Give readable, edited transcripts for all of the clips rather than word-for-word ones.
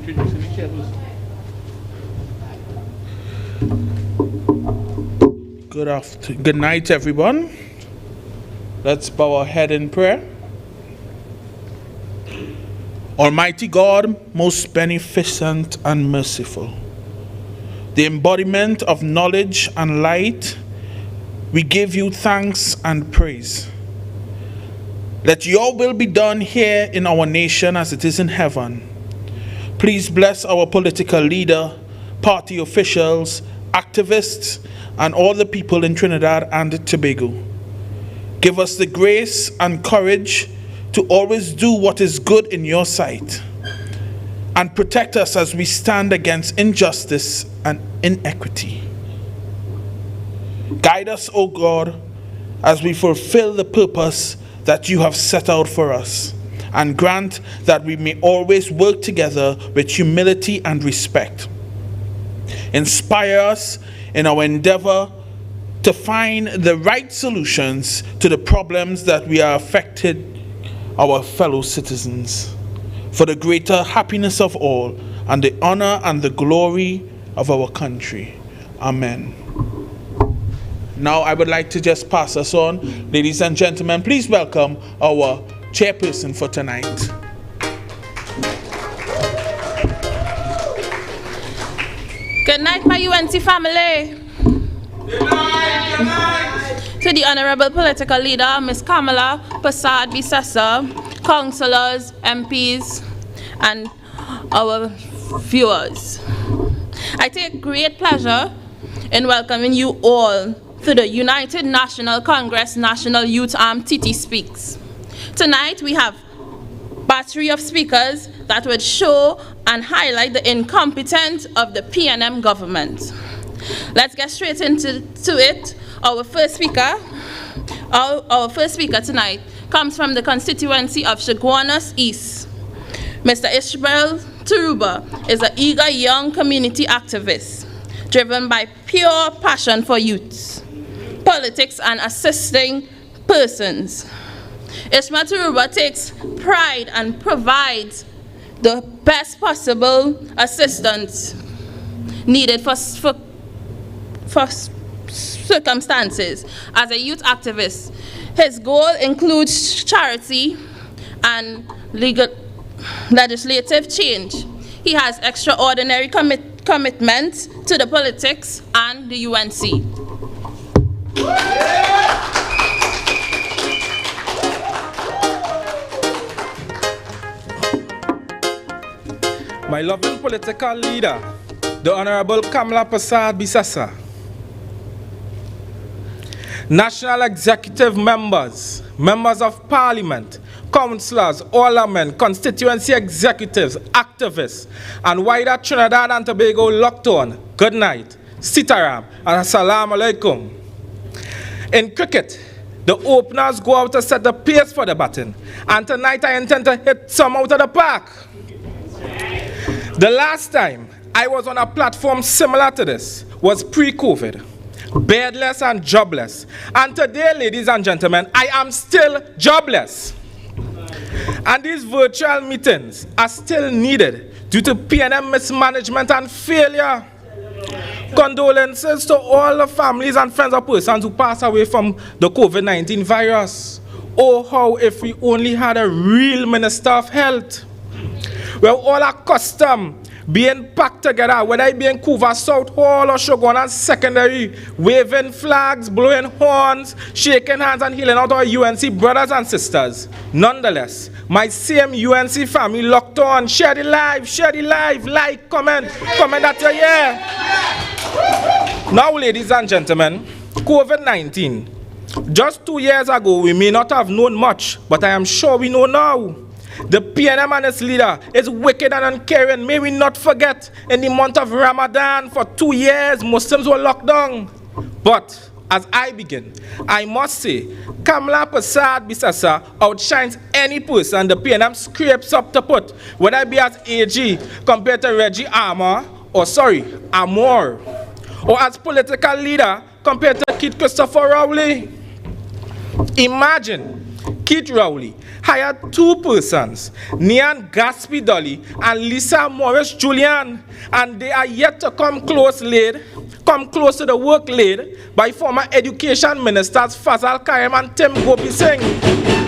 introducing the chairperson. Good night, everyone. Let's bow our head in prayer. Almighty God, most beneficent and merciful, the embodiment of knowledge and light, we give you thanks and praise. Let your will be done here in our nation as it is in heaven. Please bless our political leader, party officials, activists, and all the people in Trinidad and Tobago. Give us the grace and courage to always do what is good in your sight, and protect us as we stand against injustice and inequity. Guide us, O God, as we fulfill the purpose that you have set out for us, and grant that we may always work together with humility and respect. Inspire us in our endeavor to find the right solutions to the problems that we are affected our fellow citizens, for the greater happiness of all and the honor and the glory of our country. Amen. Now I would like to just pass us on. Ladies and gentlemen, please welcome our chairperson for tonight. Good night, my UNC family. Good night, good night. To the Honorable Political Leader, Ms. Kamala Prasad Bisasa, councillors, MPs, and our viewers. I take great pleasure in welcoming you all to the United National Congress National Youth Arm TT Speaks. Tonight we have a battery of speakers that would show and highlight the incompetence of the PNM government. Let's get straight into it. Our first speaker tonight comes from the constituency of Chaguanas East. Mr. Ishmael Turuba is an eager young community activist driven by pure passion for youth, politics, and assisting persons. Ishmael Turuba takes pride and provides the best possible assistance needed for circumstances. As a youth activist, his goal includes charity and legislative change. He has extraordinary commitment to the politics and the UNC. My loving political leader, the Honorable Kamala Prasad Bisasa, National Executive members, members of Parliament, councillors, aldermen, constituency executives, activists, and wider Trinidad and Tobago locked on, good night, sitaram, and assalamu alaikum. In cricket, the openers go out to set the pace for the batting, and tonight I intend to hit some out of the park. The last time I was on a platform similar to this was pre-COVID, beardless and jobless. And today, ladies and gentlemen, I am still jobless. And these virtual meetings are still needed due to PNM mismanagement and failure. Condolences to all the families and friends of persons who passed away from the COVID-19 virus. Oh, how if we only had a real Minister of Health. We're all accustomed being packed together, whether it be in Couva South Hall or Shogunas Secondary, waving flags, blowing horns, shaking hands, and healing out our UNC brothers and sisters. Nonetheless, my same UNC family locked on. Share the live, like, comment that you're here. Now, ladies and gentlemen, COVID-19. Just 2 years ago, we may not have known much, but I am sure we know now. The PNM and its leader is wicked and uncaring. May we not forget, in the month of Ramadan, for 2 years, Muslims were locked down. But as I begin, I must say, Kamala Prasad Bisasa outshines any person the PNM scrapes up to put, whether it be as AG compared to Reggie Amor, or as political leader compared to Kid Christopher Rowley. Imagine Keith Rowley hired 2 persons, Nian Gatsby Dolly and Lisa Morris Julian, and they are yet to come close to the work laid by former Education Ministers Fazal Karim and Tim Gopi Singh.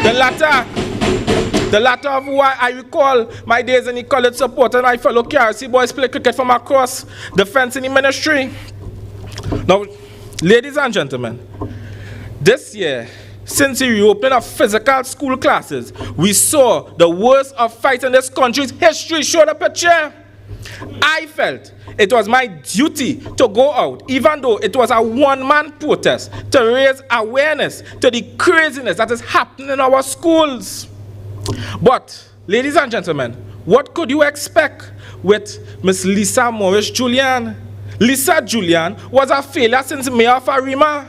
The latter of who I recall my days in the college supporting my fellow KRC boys play cricket from across the fence in the ministry. Now, ladies and gentlemen, this year, since the reopening of physical school classes, we saw the worst of fights in this country's history. Show the picture. I felt it was my duty to go out, even though it was a one-man protest, to raise awareness to the craziness that is happening in our schools. But, ladies and gentlemen, what could you expect with Miss Lisa Morris Julian? Lisa Julian was a failure since Mayor of Arima.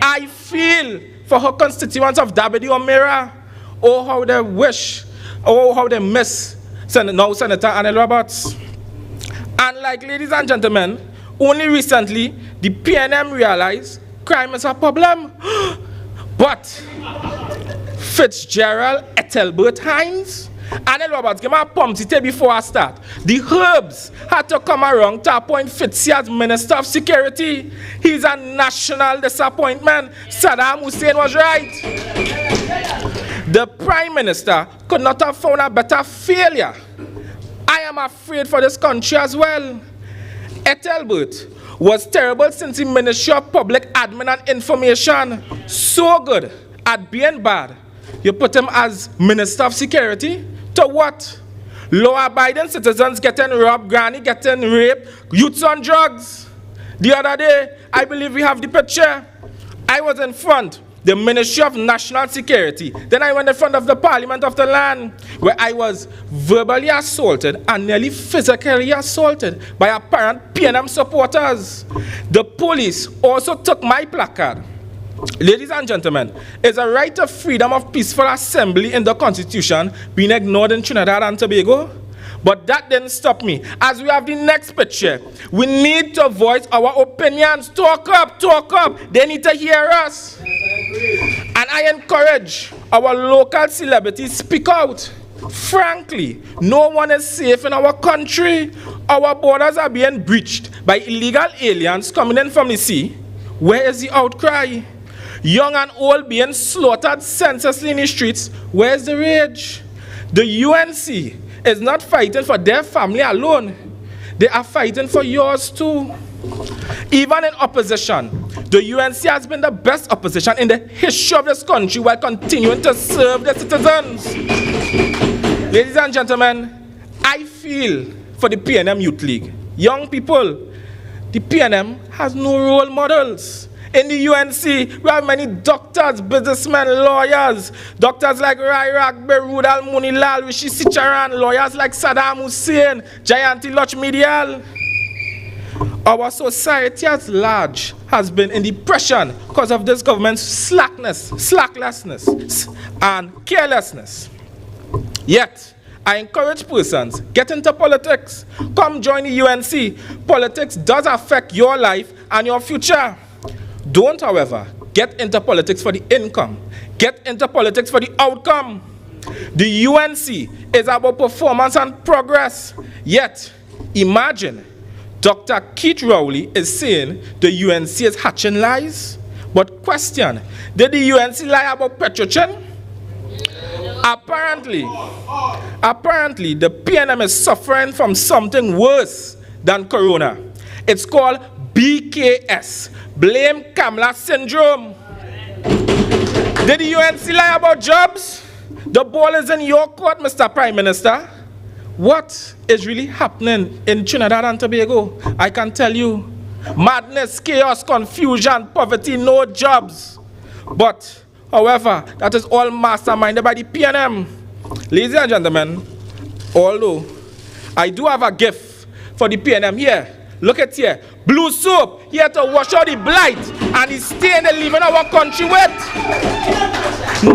I feel for her constituents of Dabidi Omera. Oh, how they wish, oh, how they miss Senator Anel Roberts. And like, ladies and gentlemen, only recently, the PNM realized crime is a problem. But Fitzgerald Ethelbert Hines, Anel Roberts, give me a pumpty before I start. The Herbs had to come around to appoint Fitzy as Minister of Security. He's a national disappointment. Saddam Hussein was right. The Prime Minister could not have found a better failure. I am afraid for this country as well. Ethelbert was terrible since the Ministry of Public Admin and Information. So good at being bad. You put him as Minister of Security? To what? Law-abiding citizens getting robbed, granny getting raped, youths on drugs. The other day, I believe we have the picture. I was in front, the Ministry of National Security. Then I went in front of the Parliament of the land, where I was verbally assaulted and nearly physically assaulted by apparent PNM supporters. The police also took my placard. Ladies and gentlemen, is a right of freedom of peaceful assembly in the Constitution being ignored in Trinidad and Tobago? But that didn't stop me. As we have the next picture, we need to voice our opinions. Talk up. They need to hear us. And I encourage our local celebrities speak out. Frankly, no one is safe in our country. Our borders are being breached by illegal aliens coming in from the sea. Where is the outcry? Young and old being slaughtered senselessly in the streets. Where's the rage? The UNC is not fighting for their family alone. They are fighting for yours too. Even in opposition, the UNC has been the best opposition in the history of this country while continuing to serve the citizens. Ladies and gentlemen, I feel for the PNM Youth League. Young people, the PNM has no role models. In the UNC, we have many doctors, businessmen, lawyers. Doctors like Rairak, Berud Al-Munilal, Rishi Sicharan, lawyers like Saddam Hussein, Jayanti Lochmedial. Our society at large has been in depression because of this government's slacklessness, and carelessness. Yet, I encourage persons, get into politics. Come join the UNC. Politics does affect your life and your future. Don't, however, get into politics for the income. Get into politics for the outcome. The UNC is about performance and progress. Yet, imagine Dr. Keith Rowley is saying the UNC is hatching lies. But question, did the UNC lie about Petrochin? Apparently, the PNM is suffering from something worse than corona. It's called BKS, Blame Kamala Syndrome. Did the UNC lie about jobs? The ball is in your court, Mr. Prime Minister. What is really happening in Trinidad and Tobago? I can tell you. Madness, chaos, confusion, poverty, no jobs. But, however, that is all masterminded by the PNM. Ladies and gentlemen, although I do have a gift for the PNM here. Look at here. Blue soap here to wash out the blight and the stain they're leaving our country with.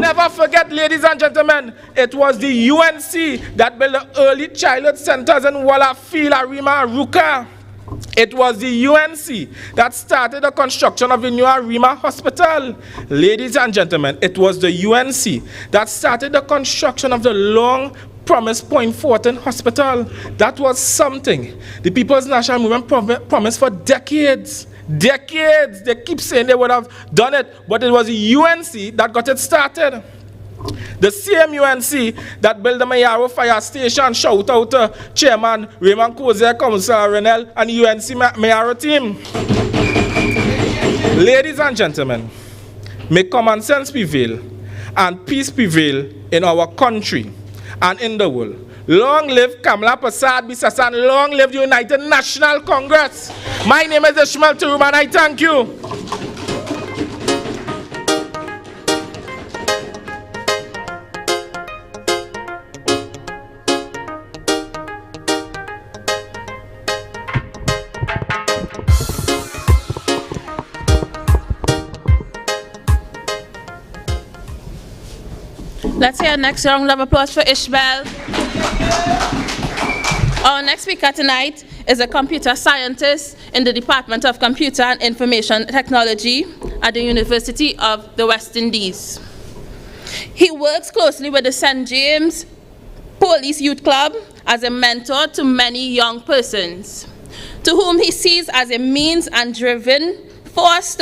Never forget, ladies and gentlemen, it was the UNC that built the early childhood centers in Wallafield, Arima, and Ruka. It was the UNC that started the construction of the new Arima Hospital. Ladies and gentlemen, it was the UNC that started the construction of the long promised Point Fortin Hospital. That was something the People's National Movement promised for decades. Decades. They keep saying they would have done it, but it was the UNC that got it started. The same UNC that built the Mayaro Fire Station. Shout out to Chairman Raymond Kozier, Councillor Renel, and the UNC Mayaro team. Ladies and gentlemen, may common sense prevail and peace prevail in our country and in the world. Long live Kamala Persad-Bissassan, long live the United National Congress. My name is Ishmael Turuba and I thank you. Let's hear a next round of applause for Ishmael. Our next speaker tonight is a computer scientist in the Department of Computer and Information Technology at the University of the West Indies. He works closely with the St. James Police Youth Club as a mentor to many young persons, to whom he sees as a means and driven force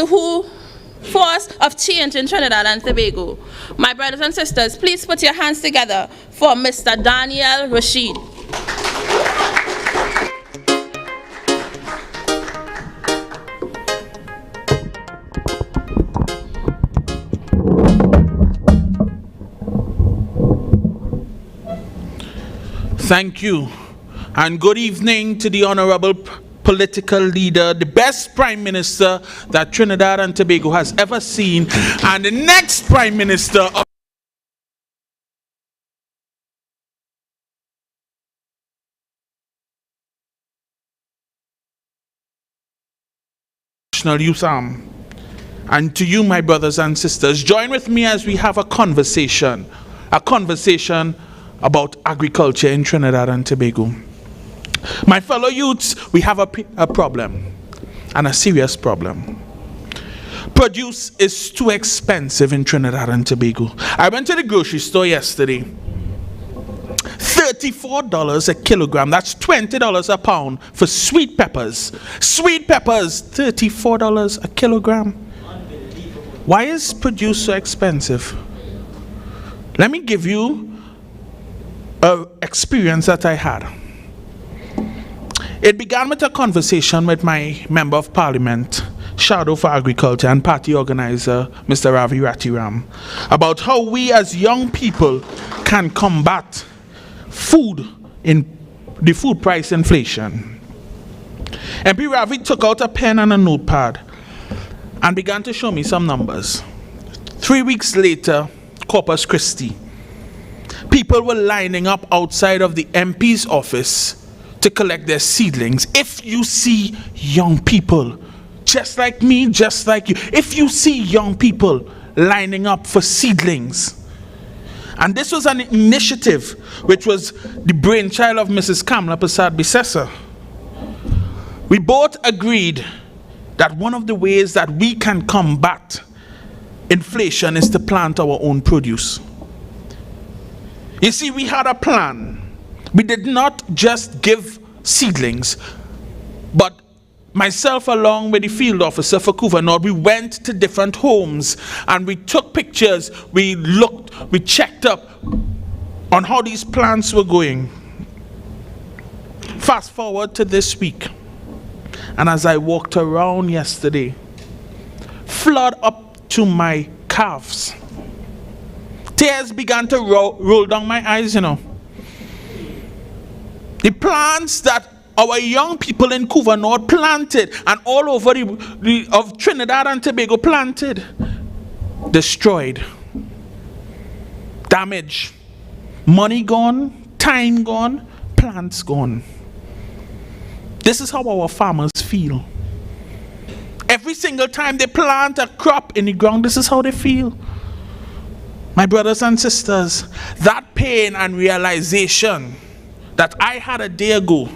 of change in Trinidad and Tobago. My brothers and sisters, please put your hands together for Mr. Daniel Rasheed. Thank you, and good evening to the honorable political leader, the best prime minister that Trinidad and Tobago has ever seen, and the next prime minister of National Youth Arm. And to you, my brothers and sisters, join with me as we have a conversation about agriculture in Trinidad and Tobago. My fellow youths, we have a problem, and a serious problem. Produce is too expensive in Trinidad and Tobago. I went to the grocery store yesterday. $34 a kilogram, that's $20 a pound for sweet peppers. Sweet peppers, $34 a kilogram. Why is produce so expensive? Let me give you an experience that I had. It began with a conversation with my Member of Parliament, Shadow for Agriculture and Party Organizer, Mr. Ravi Ratiram, about how we as young people can combat the food price inflation. MP Ravi took out a pen and a notepad and began to show me some numbers. 3 weeks later, Corpus Christi, people were lining up outside of the MP's office to collect their seedlings. If you see young people, just like me, just like you, if you see young people lining up for seedlings, and this was an initiative which was the brainchild of Mrs. Kamala Persad-Bissassan, we both agreed that one of the ways that we can combat inflation is to plant our own produce. You see, we had a plan. We did not just give seedlings, but myself along with the field officer for Couva North, we went to different homes and we took pictures, we looked, we checked up on how these plants were going. Fast forward to this week, and as I walked around yesterday, flood up to my calves. Tears began to roll down my eyes, you know. The plants that our young people in Couva North planted and all over of Trinidad and Tobago planted, destroyed, damaged, money gone, time gone, plants gone. This is how our farmers feel. Every single time they plant a crop in the ground, this is how they feel. My brothers and sisters, that pain and realization that I had a day ago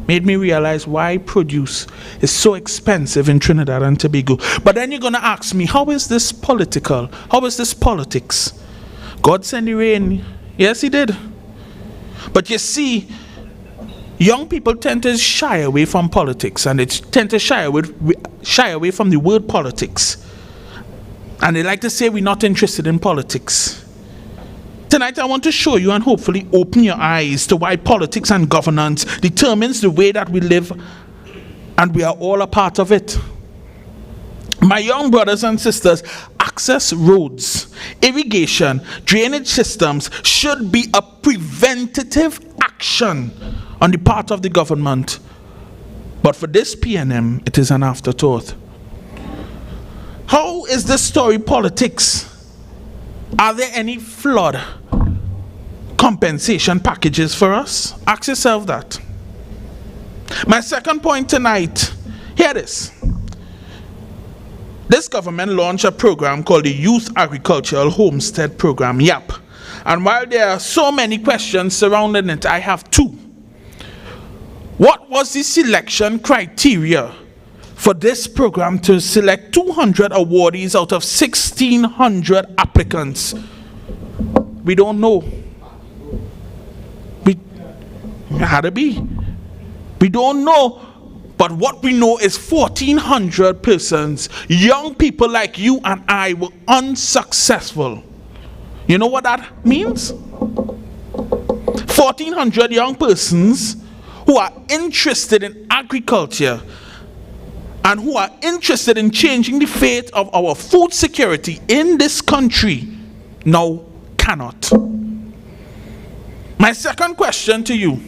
made me realize why produce is so expensive in Trinidad and Tobago. But then you're going to ask me, how is this political? How is this politics? God sent the rain. Yes, he did. But you see, young people tend to shy away from politics, and they tend to shy away from the word politics. And they like to say we're not interested in politics. Tonight I want to show you and hopefully open your eyes to why politics and governance determines the way that we live, and we are all a part of it. My young brothers and sisters, access roads, irrigation, drainage systems should be a preventative action on the part of the government. But for this PNM, it is an afterthought. How is this story politics? Are there any flood compensation packages for us? Ask yourself that. My second point tonight, hear this. This government launched a program called the Youth Agricultural Homestead Program, YAP. And while there are so many questions surrounding it, I have two. What was the selection criteria for this program to select 200 awardees out of 1,600 applicants? We don't know. It had to be. We don't know. But what we know is 1,400 persons, young people like you and I, were unsuccessful. You know what that means? 1,400 young persons who are interested in agriculture and who are interested in changing the fate of our food security in this country now cannot. My second question to you,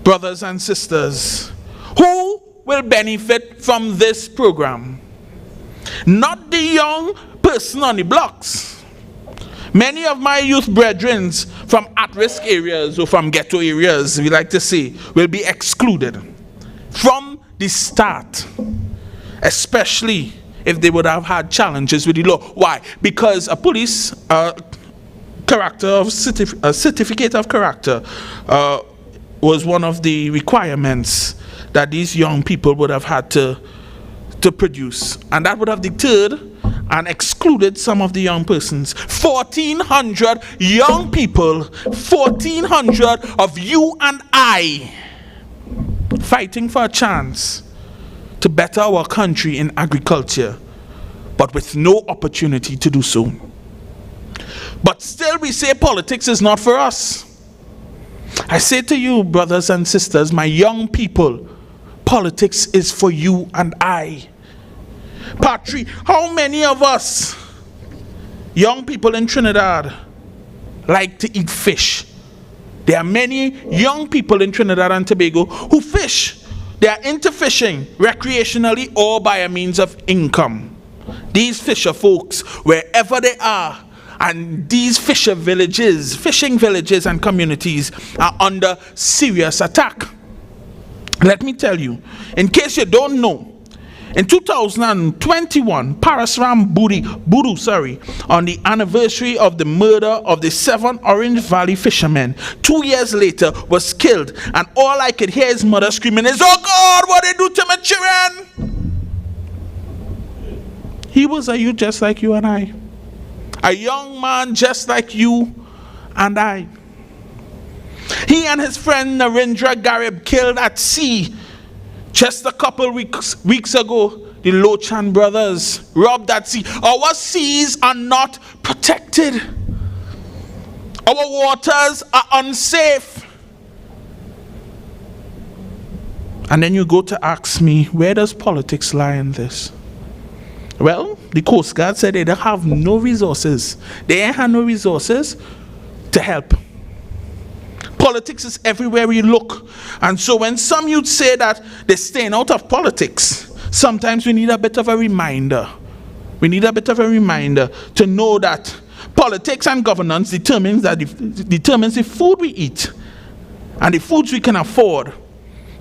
brothers and sisters, who will benefit from this program? Not the young person on the blocks. Many of my youth brethren from at-risk areas or from ghetto areas, we like to say, will be excluded from the start, especially if they would have had challenges with the law. Why? Because a police certificate of character was one of the requirements that these young people would have had to produce, and that would have deterred and excluded some of the young persons. 1,400 young people, 1,400 of you and I, fighting for a chance to better our country in agriculture, but with no opportunity to do so. But still we say politics is not for us. I say to you, brothers and sisters, my young people, politics is for you and I. Part 3, how many of us, young people in Trinidad, like to eat fish? There are many young people in Trinidad and Tobago who fish. They are into fishing recreationally or by a means of income. These fisher folks, wherever they are, and these fishing villages and communities are under serious attack. Let me tell you, in case you don't know, in 2021, Parasram Budu, on the anniversary of the murder of the 7 Orange Valley fishermen, 2 years later was killed, and all I could hear his mother screaming is, "Oh God, what they do to my children?" He was a youth just like you and I. A young man just like you and I. He and his friend Narendra Garib killed at sea. Just a couple weeks ago, the Lochan brothers robbed at sea. Our seas are not protected. Our waters are unsafe. And then you go to ask me, where does politics lie in this? Well, the Coast Guard said they don't have no resources. They ain't have no resources to help. Politics is everywhere we look. And so when some youth say that they're staying out of politics, sometimes we need a bit of a reminder. We need a bit of a reminder to know that politics and governance determines the food we eat and the foods we can afford,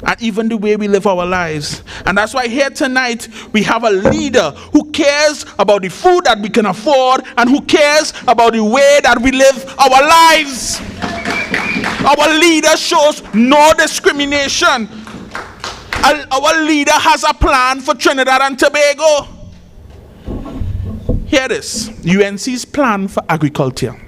and even the way we live our lives. And that's why here tonight we have a leader who cares about the food that we can afford and who cares about the way that we live our lives. Our leader shows no discrimination. Our leader has a plan for Trinidad and Tobago. Here it is, UNC's plan for agriculture.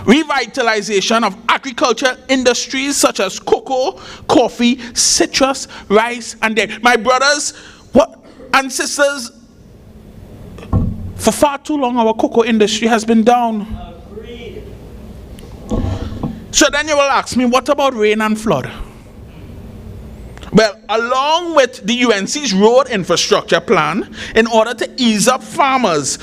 Revitalization of agriculture industries such as cocoa, coffee, citrus, rice, and dairy. My brothers and sisters, for far too long our cocoa industry has been down. Agreed. So then you will ask me, what about rain and flood? Well, along with the UNC's road infrastructure plan, in order to ease up farmers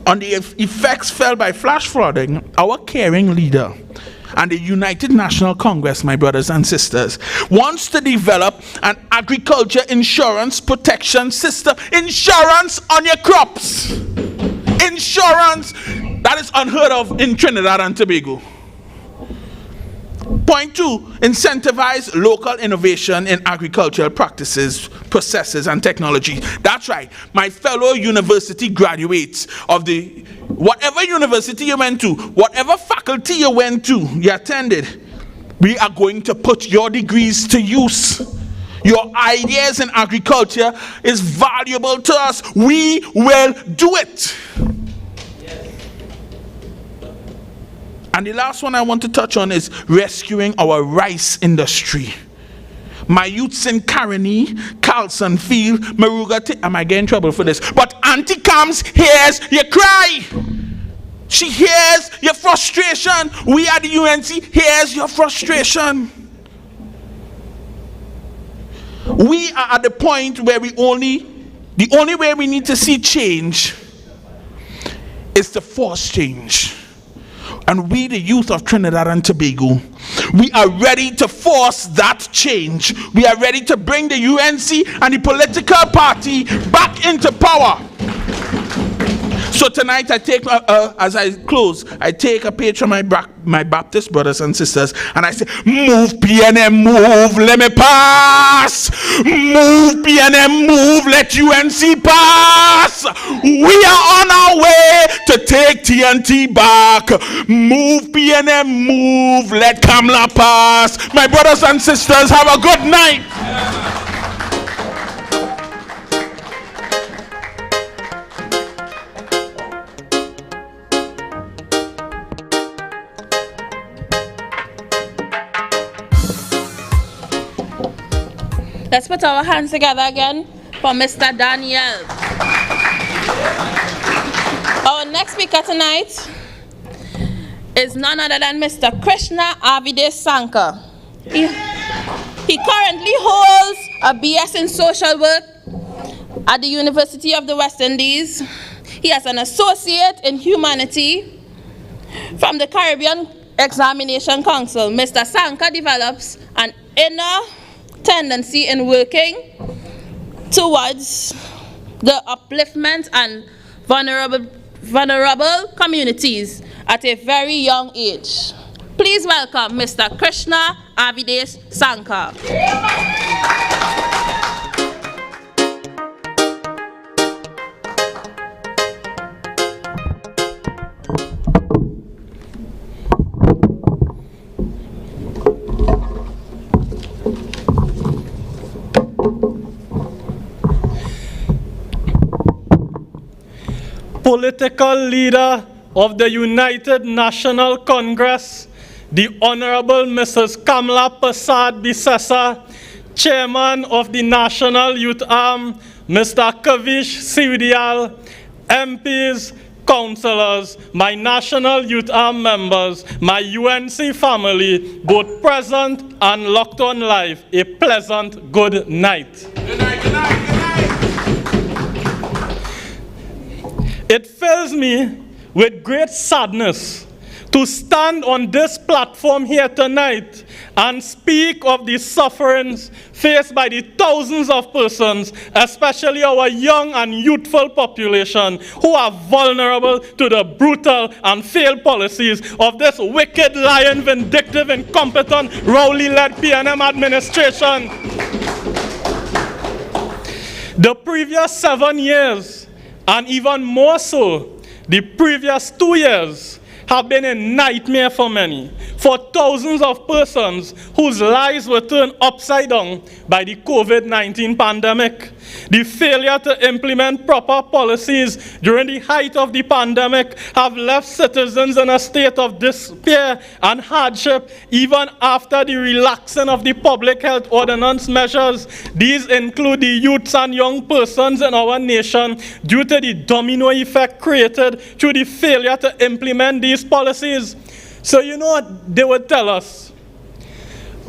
on the effects felt by flash flooding, our caring leader and the United National Congress, my brothers and sisters, wants to develop an agriculture insurance protection system. Insurance on your crops. Insurance that is unheard of in Trinidad and Tobago. Point 2, incentivize local innovation in agricultural practices, processes, and technology. That's right, my fellow university graduates of the whatever university you went to, whatever faculty you went to, you attended, we are going to put your degrees to use. Your ideas in agriculture is valuable to us. We will do it. And the last one I want to touch on is rescuing our rice industry. My youths in Caroni, Carlson Field, Maruga, I might get in trouble for this, but Auntie Cams hears your cry. She hears your frustration. We at the UNC hears your frustration. We are at the point where the only way we need to see change is to force change. And we, the youth of Trinidad and Tobago, we are ready to force that change. We are ready to bring the UNC and the political party back into power. So tonight I take, as I close, I take a page from my Baptist brothers and sisters and I say, move PNM, move, let me pass. Move PNM, move, let UNC pass. We are on our way to take TNT back. Move PNM, move, let Kamla pass. My brothers and sisters, have a good night. Let's put our hands together again for Mr. Daniel. Our next speaker tonight is none other than Mr. Krishna Avidesanka. He currently holds a BS in social work at the University of the West Indies. He has an associate in humanity from the Caribbean Examination Council. Mr. Sanka develops an inner tendency in working towards the upliftment and vulnerable communities at a very young age. Please welcome Mr. Krishna Avidesanka. Political leader of the United National Congress, the Honorable Mrs. Kamla Persad Bisessa, Chairman of the National Youth Arm, Mr. Kavish Seodial, MPs, councillors, my National Youth Arm members, my UNC family, both present and locked on live, a pleasant good night. Good night, good night, good night. It fills me with great sadness to stand on this platform here tonight and speak of the sufferings faced by the thousands of persons, especially our young and youthful population, who are vulnerable to the brutal and failed policies of this wicked, lying, vindictive, incompetent, Rowley-led PNM administration. The previous 7 years, and even more so, the previous 2 years, have been a nightmare for many. for thousands of persons whose lives were turned upside down by the COVID-19 pandemic. The failure to implement proper policies during the height of the pandemic have left citizens in a state of despair and hardship even after the relaxing of the public health ordinance measures. These include the youths and young persons in our nation due to the domino effect created through the failure to implement these policies. So you know what they would tell us?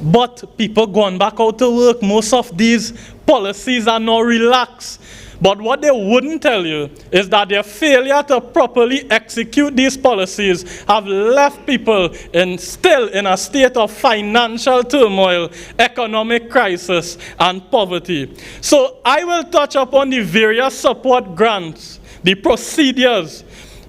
But people going back out to work, most of these policies are now relaxed. But what they wouldn't tell you is that their failure to properly execute these policies have left people still in a state of financial turmoil, economic crisis, and poverty. So I will touch upon the various support grants, the procedures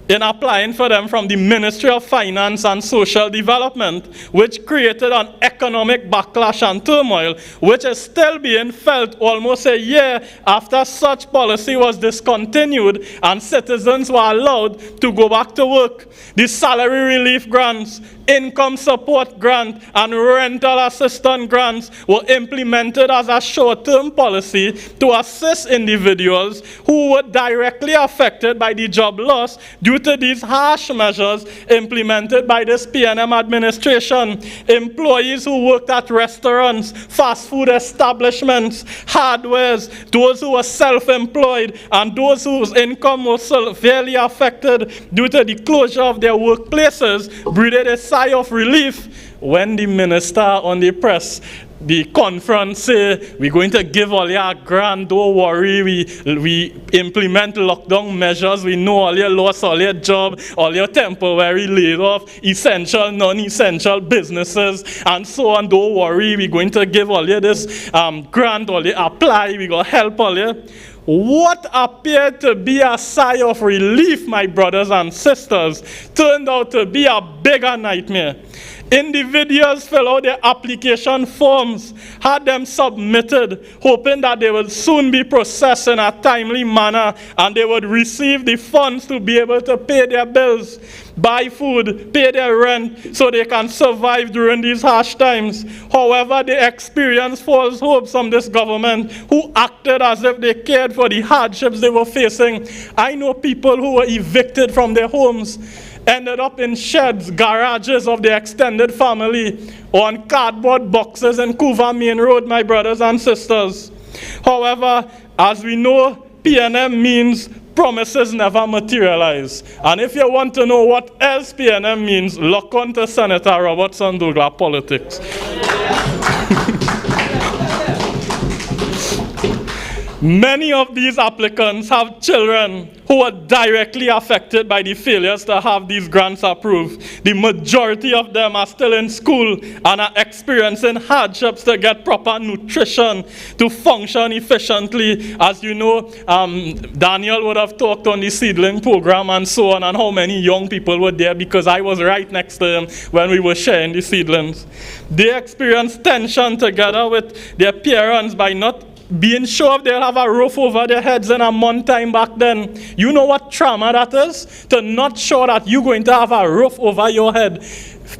in applying for them from the Ministry of Finance and Social Development, which created an economic backlash and turmoil, which is still being felt almost a year after such policy was discontinued and citizens were allowed to go back to work. The salary relief grants, income support grant, and rental assistance grants were implemented as a short-term policy to assist individuals who were directly affected by the job loss due to these harsh measures implemented by this PNM administration. Employees who worked at restaurants, fast food establishments, hardwares, those who were self-employed, and those whose income was severely affected due to the closure of their workplaces breathed a sigh of relief when the minister on the press, the conference say, we're going to give all your grant, don't worry, we implement lockdown measures, we know all your loss, all your job, all your temporary laid off, essential, non-essential businesses, and so on, don't worry, we're going to give all you this grant, all you apply, we're going to help all you. What appeared to be a sigh of relief, my brothers and sisters, turned out to be a bigger nightmare. Individuals fill out their application forms, had them submitted, hoping that they will soon be processed in a timely manner and they would receive the funds to be able to pay their bills, buy food, pay their rent, so they can survive during these harsh times. However, they experienced false hopes from this government who acted as if they cared for the hardships they were facing. I know people who were evicted from their homes, ended up in sheds, garages of their extended family, or on cardboard boxes in Couva Main Road, my brothers and sisters. However, as we know, PNM means promises never materialize. And if you want to know what else PNM means, look on to Senator Robertson Douglas politics. Many of these applicants have children who are directly affected by the failures to have these grants approved. The majority of them are still in school and are experiencing hardships to get proper nutrition to function efficiently. As you know, Daniel would have talked on the seedling program and so on, and how many young people were there because I was right next to him when we were sharing the seedlings. They experienced tension together with their parents by not being sure if they'll have a roof over their heads in a month time back then. You know what trauma that is? To not sure that you're going to have a roof over your head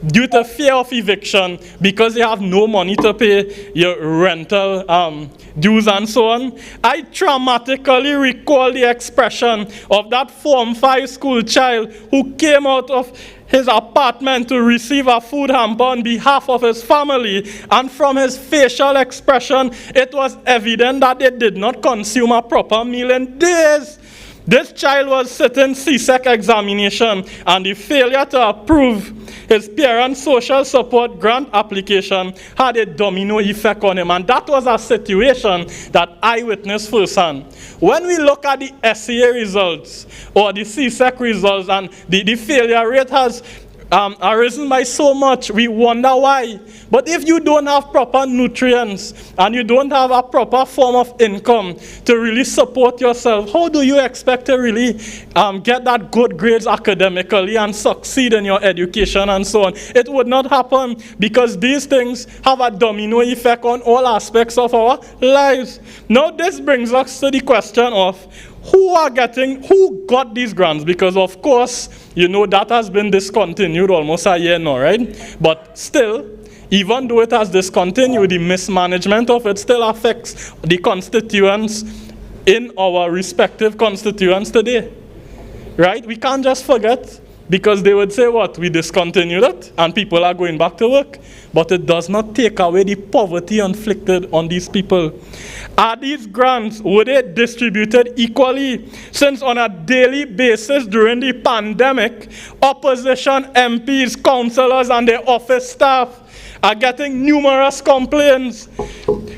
due to fear of eviction because you have no money to pay your rental dues and so on. I traumatically recall the expression of that Form 5 school child who came out of his apartment to receive a food hamper on behalf of his family, and from his facial expression, it was evident that they did not consume a proper meal in days. This child was sitting CSEC examination, and the failure to approve his parents' social support grant application had a domino effect on him, and that was a situation that I witnessed firsthand. When we look at the SEA results or the CSEC results, and the failure rate has arisen by so much, we wonder why. But if you don't have proper nutrients and you don't have a proper form of income to really support yourself, how do you expect to really get that good grades academically and succeed in your education and so on? It would not happen because these things have a domino effect on all aspects of our lives. Now this brings us to the question of who got these grants? Because of course, you know, that has been discontinued almost a year now, right? But still, even though it has discontinued, the mismanagement of it still affects the constituents in our respective constituents today, right? We can't just forget, because they would say, what, we discontinued it and people are going back to work. But it does not take away the poverty inflicted on these people. Are these grants, were they distributed equally? Since on a daily basis during the pandemic, opposition MPs, councillors and their office staff are getting numerous complaints.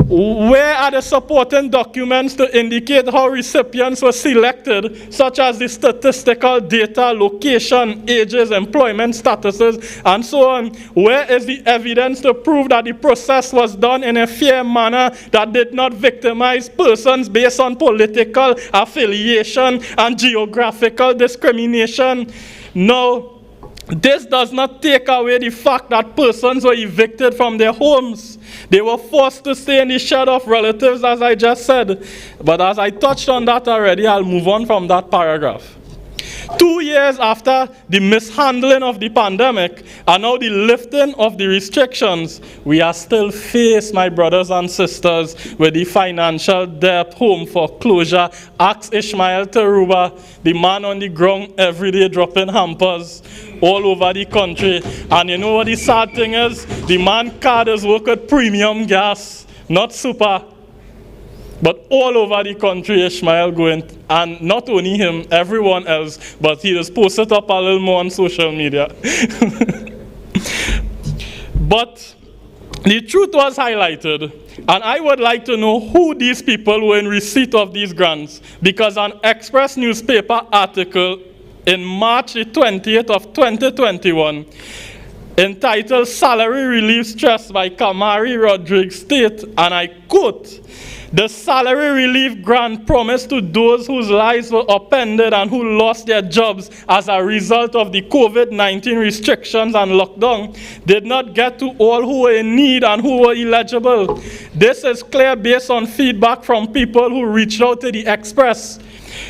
Where are the supporting documents to indicate how recipients were selected, such as the statistical data, location, ages, employment statuses, and so on? Where is the evidence to prove that the process was done in a fair manner that did not victimize persons based on political affiliation and geographical discrimination? No. This does not take away the fact that persons were evicted from their homes. They were forced to stay in the shed of relatives, as I just said. But as I touched on that already, I'll move on from that paragraph. 2 years after the mishandling of the pandemic and now the lifting of the restrictions, we are still faced, my brothers and sisters, with the financial debt, home foreclosure. Ask Ishmael Turuba, the man on the ground every day dropping hampers all over the country. And you know what the sad thing is? The man card is work with premium gas, not super. But all over the country, Ishmael going, and not only him, everyone else, but he just posted up a little more on social media. But the truth was highlighted, and I would like to know who these people were in receipt of these grants, because an Express newspaper article in March the 20th of 2021, entitled Salary Relief Stress by Kamari Rodriguez state, and I quote, "The salary relief grant promised to those whose lives were upended and who lost their jobs as a result of the COVID-19 restrictions and lockdown did not get to all who were in need and who were eligible. This is clear based on feedback from people who reached out to the Express,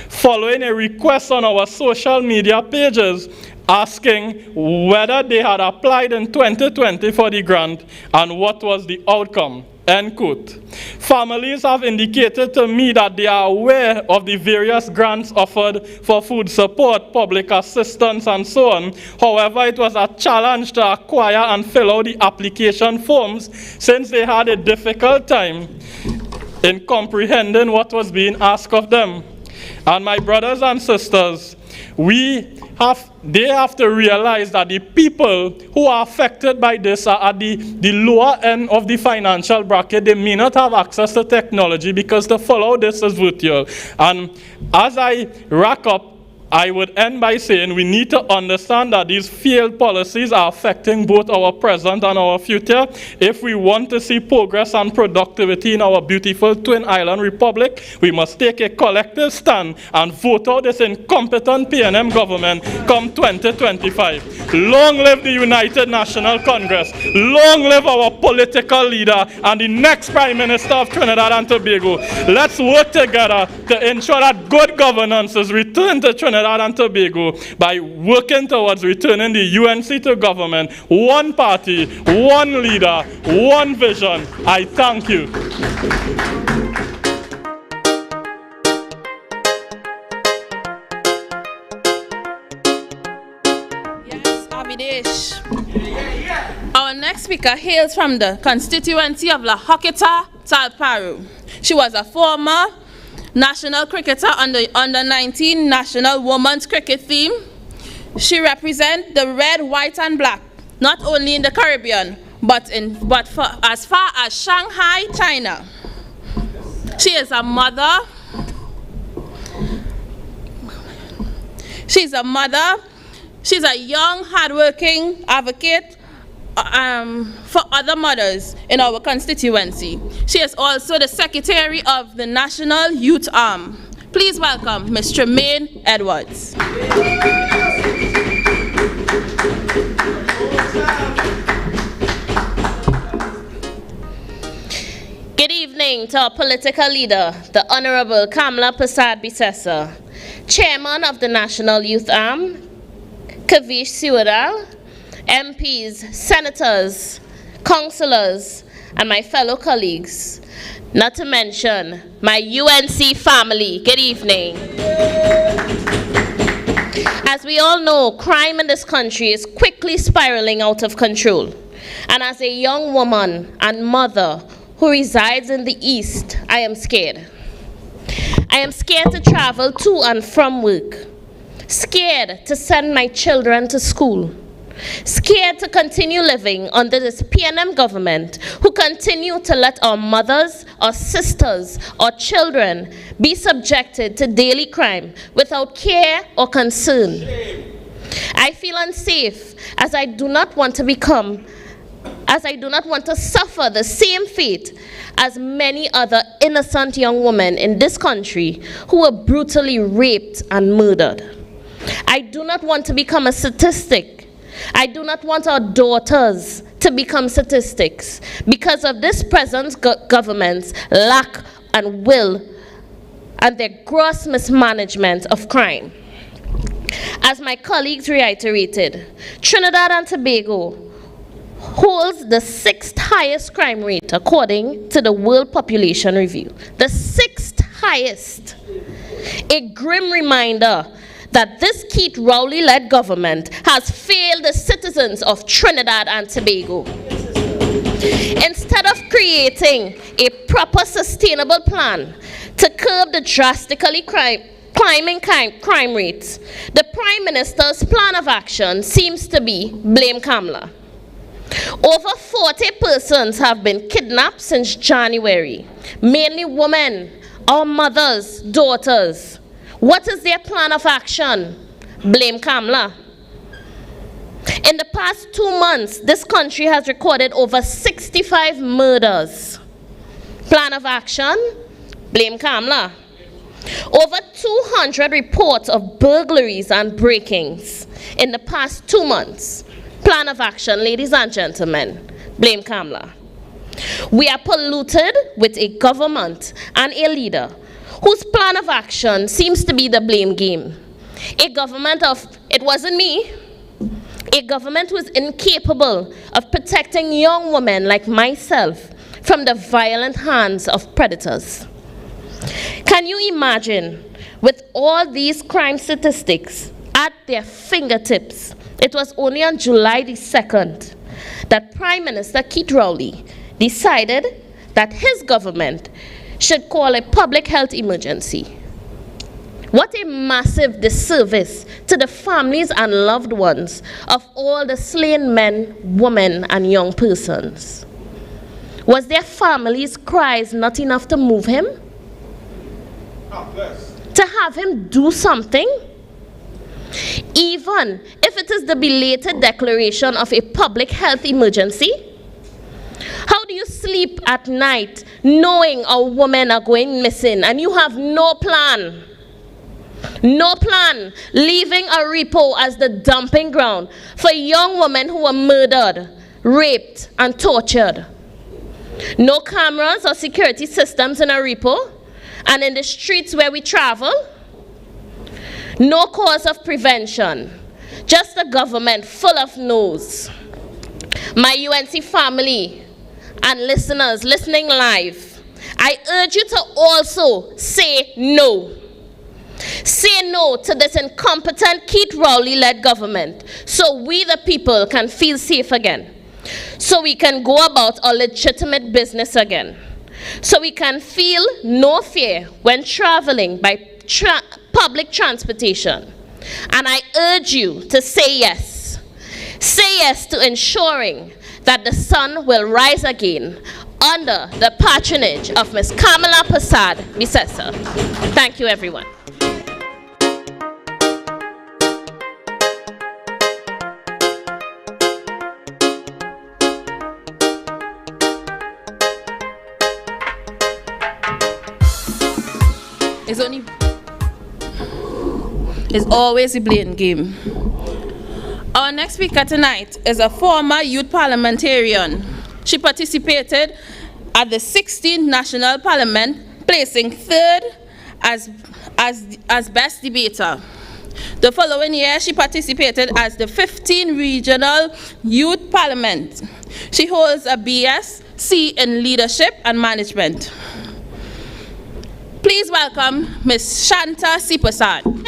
following a request on our social media pages asking whether they had applied in 2020 for the grant and what was the outcome." End quote. Families have indicated to me that they are aware of the various grants offered for food support, public assistance, and so on. However, it was a challenge to acquire and fill out the application forms since they had a difficult time in comprehending what was being asked of them. And my brothers and sisters, they have to realize that the people who are affected by this are at the lower end of the financial bracket. They may not have access to technology because to follow this is virtual. And as I wrap up, I would end by saying we need to understand that these failed policies are affecting both our present and our future. If we want to see progress and productivity in our beautiful Twin Island Republic, we must take a collective stand and vote out this incompetent PNM government come 2025. Long live the United National Congress. Long live our political leader and the next Prime Minister of Trinidad and Tobago. Let's work together to ensure that good governance is returned to Trinidad and Tobago by working towards returning the UNC to government. One party, one leader, one vision. I thank you. Yes, Avidesh. Our next speaker hails from the constituency of La Hokita, Talparu. She was a former national cricketer on the under-19 national women's cricket team. She represents the red, white, and black, not only in the Caribbean, but as far as Shanghai, China. She is a mother. She's a mother. She's a young, hardworking advocate for other mothers in our constituency. She is also the secretary of the National Youth Arm. Please welcome Mr. Maine Edwards. Good evening. evening to our political leader, the Honorable Kamala Persad-Bissessar, Chairman of the National Youth Arm, Kavish Seodial, MPs, senators, councillors, and my fellow colleagues, not to mention my UNC family. Good evening. As we all know, crime in this country is quickly spiraling out of control. And as a young woman and mother who resides in the East, I am scared. I am scared to travel to and from work, scared to send my children to school, scared to continue living under this PNM government who continue to let our mothers, our sisters, our children be subjected to daily crime without care or concern. I feel unsafe as I do not want to suffer the same fate as many other innocent young women in this country who were brutally raped and murdered. I do not want to become a statistic. I do not want our daughters to become statistics because of this present government's lack and will and their gross mismanagement of crime. As my colleagues reiterated, Trinidad and Tobago holds the 6th highest crime rate according to the World Population Review. The 6th highest. A grim reminder that this Keith Rowley-led government has failed the citizens of Trinidad and Tobago. Instead of creating a proper sustainable plan to curb the drastically climbing crime rates, the Prime Minister's plan of action seems to be blame Kamala. Over 40 persons have been kidnapped since January, mainly women, our mothers, daughters. What is their plan of action? Blame Kamala. In the past 2 months, this country has recorded over 65 murders. Plan of action? Blame Kamala. Over 200 reports of burglaries and break-ins in the past 2 months. Plan of action, ladies and gentlemen, blame Kamala. We are polluted with a government and a leader whose plan of action seems to be the blame game. A government of, it wasn't me, a government who is incapable of protecting young women like myself from the violent hands of predators. Can you imagine, with all these crime statistics at their fingertips, it was only on July the 2nd that Prime Minister Keith Rowley decided that his government should call a public health emergency. What a massive disservice to the families and loved ones of all the slain men, women, and young persons. Was their families' cries not enough to move him? To have him do something? Even if it is the belated declaration of a public health emergency? How do you sleep at night knowing our women are going missing and you have no plan? No plan, leaving a repo as the dumping ground for young women who were murdered, raped, and tortured. No cameras or security systems in a repo and in the streets where we travel. No cause of prevention, just a government full of no's. My UNC family and listeners listening live, I urge you to also say no. Say no to this incompetent Keith Rowley-led government so we the people can feel safe again. So we can go about our legitimate business again. So we can feel no fear when traveling by public transportation. And I urge you to say yes. Say yes to ensuring that the sun will rise again under the patronage of Ms. Kamala Persad-Bissessar. Thank you, everyone. It's always a blame game. Our next speaker tonight is a former youth parliamentarian. She participated at the 16th National Parliament, placing third as best debater. The following year, she participated as the 15th Regional Youth Parliament. She holds a BSc in Leadership and Management. Please welcome Ms. Shanta Sipassan.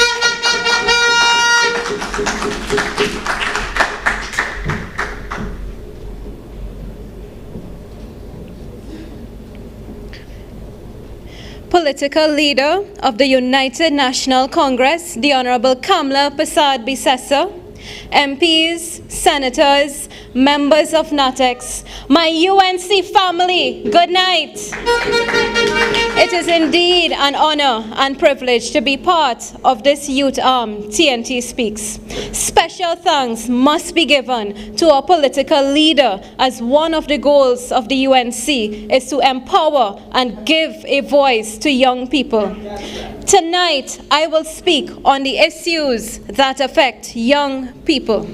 Political leader of the United National Congress, the Honorable Kamala Persad-Bissessar, MPs, senators, members of NATEX, my UNC family, good night. It is indeed an honor and privilege to be part of this youth arm, TNT Speaks. Special thanks must be given to our political leader, as one of the goals of the UNC is to empower and give a voice to young people. Tonight, I will speak on the issues that affect young people.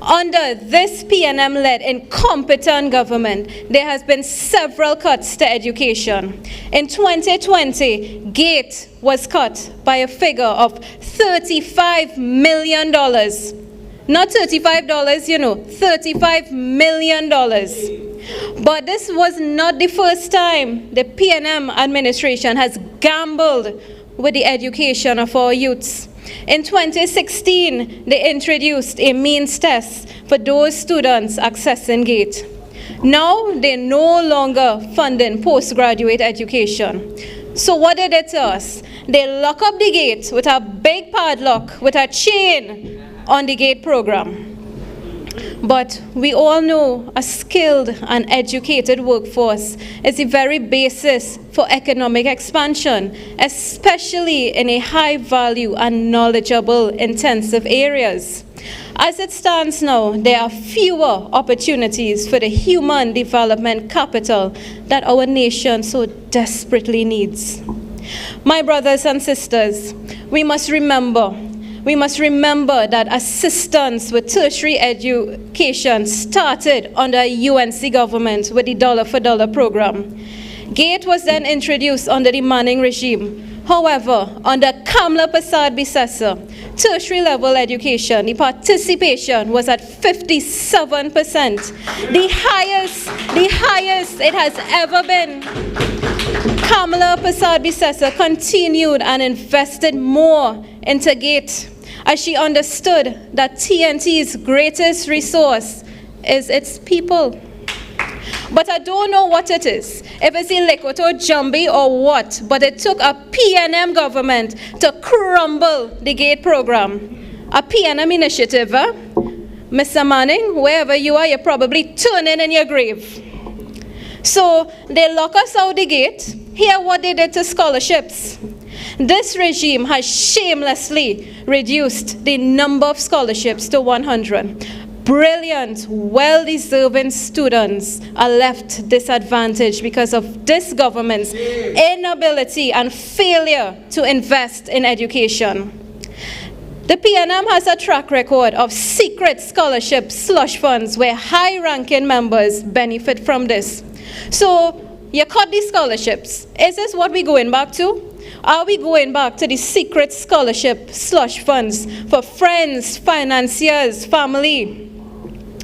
Under this PNM-led incompetent government, there has been several cuts to education. In 2020, GATE was cut by a figure of $35 million. Not $35, $35 million. But this was not the first time the PNM administration has gambled with the education of our youths. In 2016, they introduced a means test for those students accessing GATE. Now, they're no longer funding postgraduate education. So what did they tell us? They lock up the GATE with a big padlock, with a chain on the GATE program. But we all know a skilled and educated workforce is the very basis for economic expansion, especially in a high-value and knowledgeable intensive areas. As it stands now, there are fewer opportunities for the human development capital that our nation so desperately needs. My brothers and sisters, we must remember that assistance with tertiary education started under UNC government with the dollar for dollar program. GATE was then introduced under the Manning regime. However, under Kamala Persad-Bissessar, tertiary level education, the participation was at 57%, the highest it has ever been. Kamala Persad-Bissessar continued and invested more into GATE, as she understood that TNT's greatest resource is its people. But I don't know what it is, if it's Ilikoto Jambi or what, but it took a PNM government to crumble the GATE program. A PNM initiative, huh? Mr. Manning, wherever you are, you're probably turning in your grave. So they lock us out the GATE. Hear what they did to scholarships. This regime has shamelessly reduced the number of scholarships to 100. Brilliant, well-deserving students are left disadvantaged because of this government's inability and failure to invest in education. The PNM has a track record of secret scholarship slush funds where high-ranking members benefit from this. So you cut these scholarships. Is this what we're going back to? Are we going back to the secret scholarship slush funds for friends, financiers, family?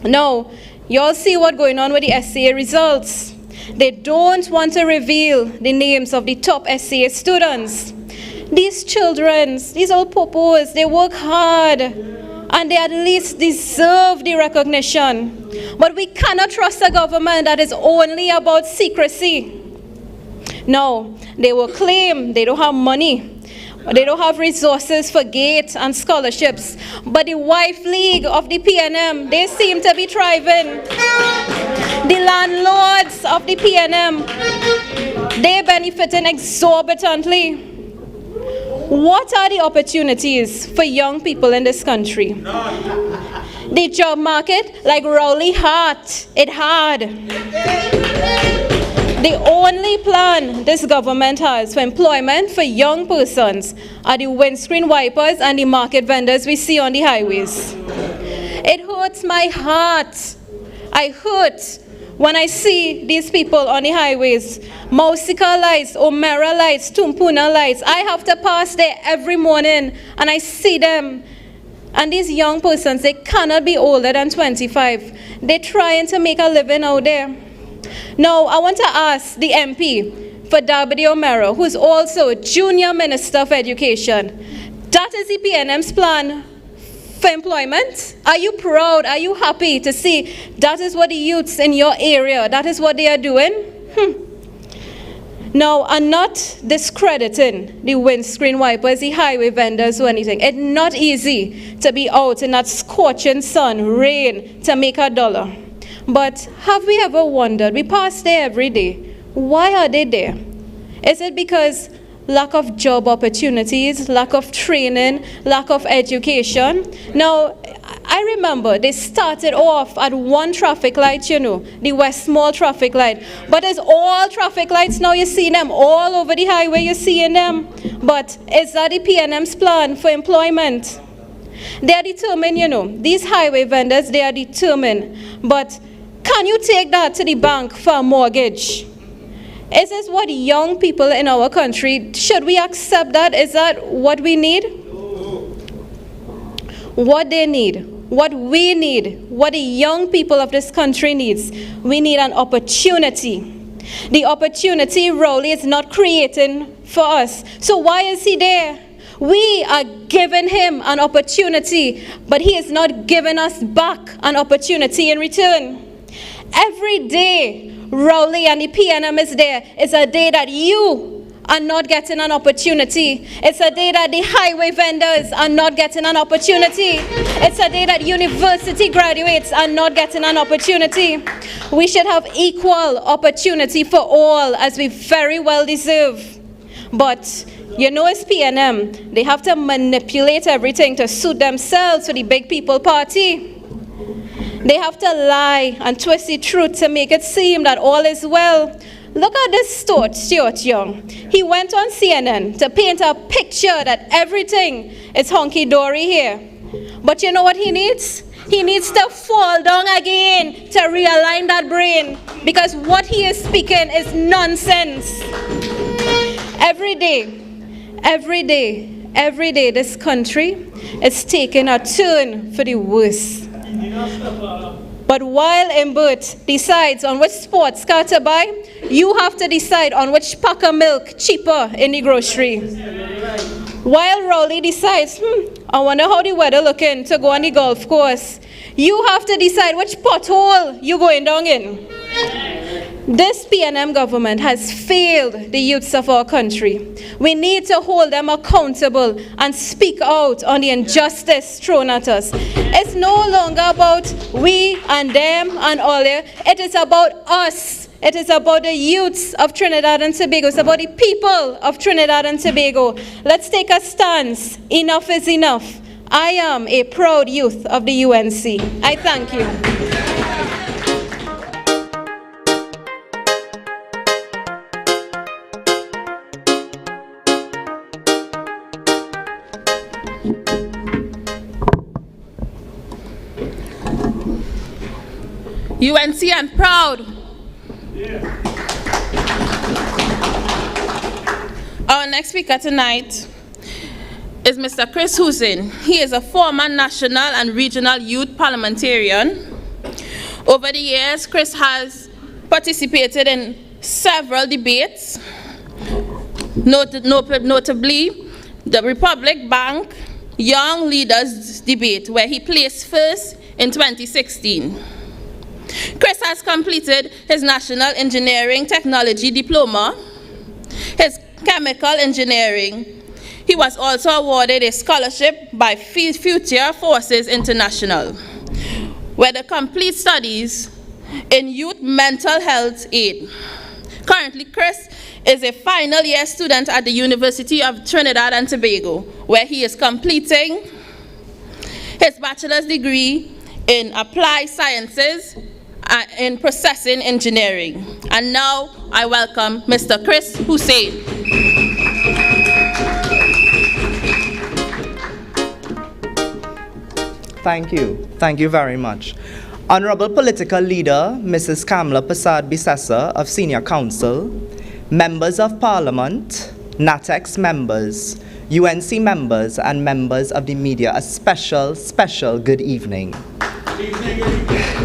No, you all see what's going on with the SCA results. They don't want to reveal the names of the top SCA students. These children, these old popos, they work hard and they at least deserve the recognition. But we cannot trust a government that is only about secrecy. No, they will claim they don't have money. They don't have resources for GATE and scholarships. But the wife league of the PNM, they seem to be thriving. The landlords of the PNM, they're benefiting exorbitantly. What are the opportunities for young people in this country? The job market, like Rowley Hart, it hard. The only plan this government has for employment for young persons are the windscreen wipers and the market vendors we see on the highways. It hurts my heart. I hurt when I see these people on the highways, Mausika lights, Omera lights, Tumpuna lights, I have to pass there every morning and I see them. And these young persons, they cannot be older than 25. They're trying to make a living out there. Now, I want to ask the MP for Dabidi Omera, who's also Junior Minister of Education. That is the PNM's plan for employment. Are you proud? Are you happy to see that is what the youths in your area, that is what they are doing? Now, I'm not discrediting the windscreen wipers, the highway vendors or anything. It's not easy to be out in that scorching sun, rain, to make $1. But have we ever wondered, we pass there every day, why are they there? Is it because lack of job opportunities, lack of training, lack of education? Now, I remember they started off at one traffic light, you know, the West Mall traffic light. But it's all traffic lights now, you see them all over the highway, you're seeing them. But is that the PNM's plan for employment? They are determined, you know, these highway vendors, they are determined. But can you take that to the bank for a mortgage? Is this what young people in our country, should we accept that? Is that what we need? What they need, what we need, what the young people of this country needs, we need an opportunity. The opportunity Rowley is not creating for us. So why is he there? We are giving him an opportunity, but he is not giving us back an opportunity in return. Every day Rowley and the PNM is there, it's a day that you are not getting an opportunity. It's a day that the highway vendors are not getting an opportunity. It's a day that university graduates are not getting an opportunity. We should have equal opportunity for all, as we very well deserve. But you know, it's PNM. They have to manipulate everything to suit themselves for the big people party. They have to lie and twist the truth to make it seem that all is well. Look at this Stuart Young. He went on CNN to paint a picture that everything is honky-dory here. But you know what he needs? He needs to fall down again to realign that brain, because what he is speaking is nonsense. Every day, this country is taking a turn for the worse. But while Mbert decides on which sports car to buy, you have to decide on which pack of milk cheaper in the grocery. While Rowley decides, I wonder how the weather looking to go on the golf course, you have to decide which pothole you're going down in. This PNM government has failed the youths of our country. We need to hold them accountable and speak out on the injustice thrown at us. It's no longer about we and them and all there. It is about us. It is about the youths of Trinidad and Tobago. It's about the people of Trinidad and Tobago. Let's take a stance. Enough is enough. I am a proud youth of the UNC. I thank you. UNC and proud. Yeah. Our next speaker tonight is Mr. Chris Hussein. He is a former national and regional youth parliamentarian. Over the years, Chris has participated in several debates, notably the Republic Bank Young Leaders Debate, where he placed first in 2016. Chris has completed his National Engineering Technology Diploma, his Chemical Engineering. He was also awarded a scholarship by Future Forces International, where the complete studies in youth mental health aid. Currently, Chris is a final year student at the University of Trinidad and Tobago, where he is completing his bachelor's degree in applied sciences in processing engineering. And now I welcome Mr. Chris Hussein. Thank you very much. Honorable Political Leader, Mrs. Kamla Persad-Bissessar of Senior Council, Members of Parliament, NATEX members, UNC members, and members of the media, a special good evening.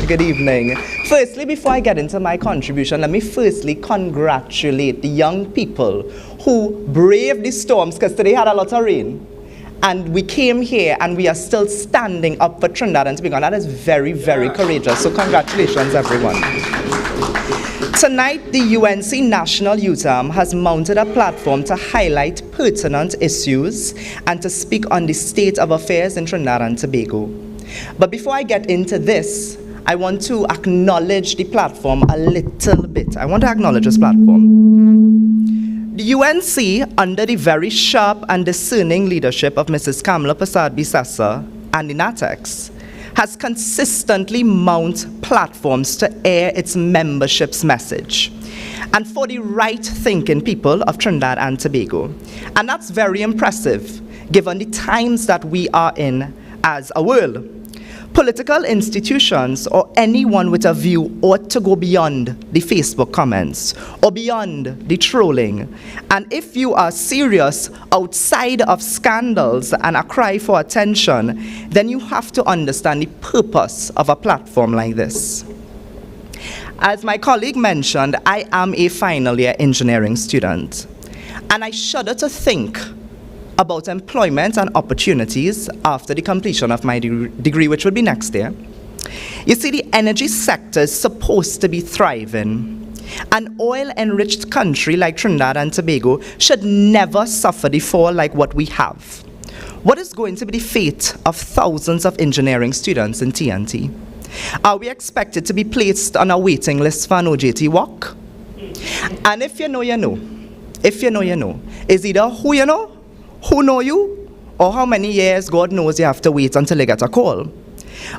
Good evening. Firstly, before I get into my contribution, let me firstly congratulate the young people who braved the storms, because today had a lot of rain. And we came here and we are still standing up for Trinidad and Tobago. And that is very, very courageous. So congratulations, everyone. Tonight, the UNC National Youth Arm has mounted a platform to highlight pertinent issues and to speak on the state of affairs in Trinidad and Tobago. But before I get into this, I want to acknowledge the platform a little bit. I want to acknowledge this platform. The UNC, under the very sharp and discerning leadership of Mrs. Kamla Persad-Bissessar and the NATEX, has consistently mounted platforms to air its membership's message, and for the right-thinking people of Trinidad and Tobago. And that's very impressive, given the times that we are in as a world. Political institutions or anyone with a view ought to go beyond the Facebook comments or beyond the trolling. And if you are serious outside of scandals and a cry for attention, then you have to understand the purpose of a platform like this. As my colleague mentioned, I am a final year engineering student, and I shudder to think about employment and opportunities after the completion of my degree, which will be next year. You see, the energy sector is supposed to be thriving. An oil-enriched country like Trinidad and Tobago should never suffer the fall like what we have. What is going to be the fate of thousands of engineering students in TNT? Are we expected to be placed on a waiting list for an OJT walk? And if you know, you know. If you know, you know. Is either who you know, who know you, or how many years God knows you have to wait until you get a call.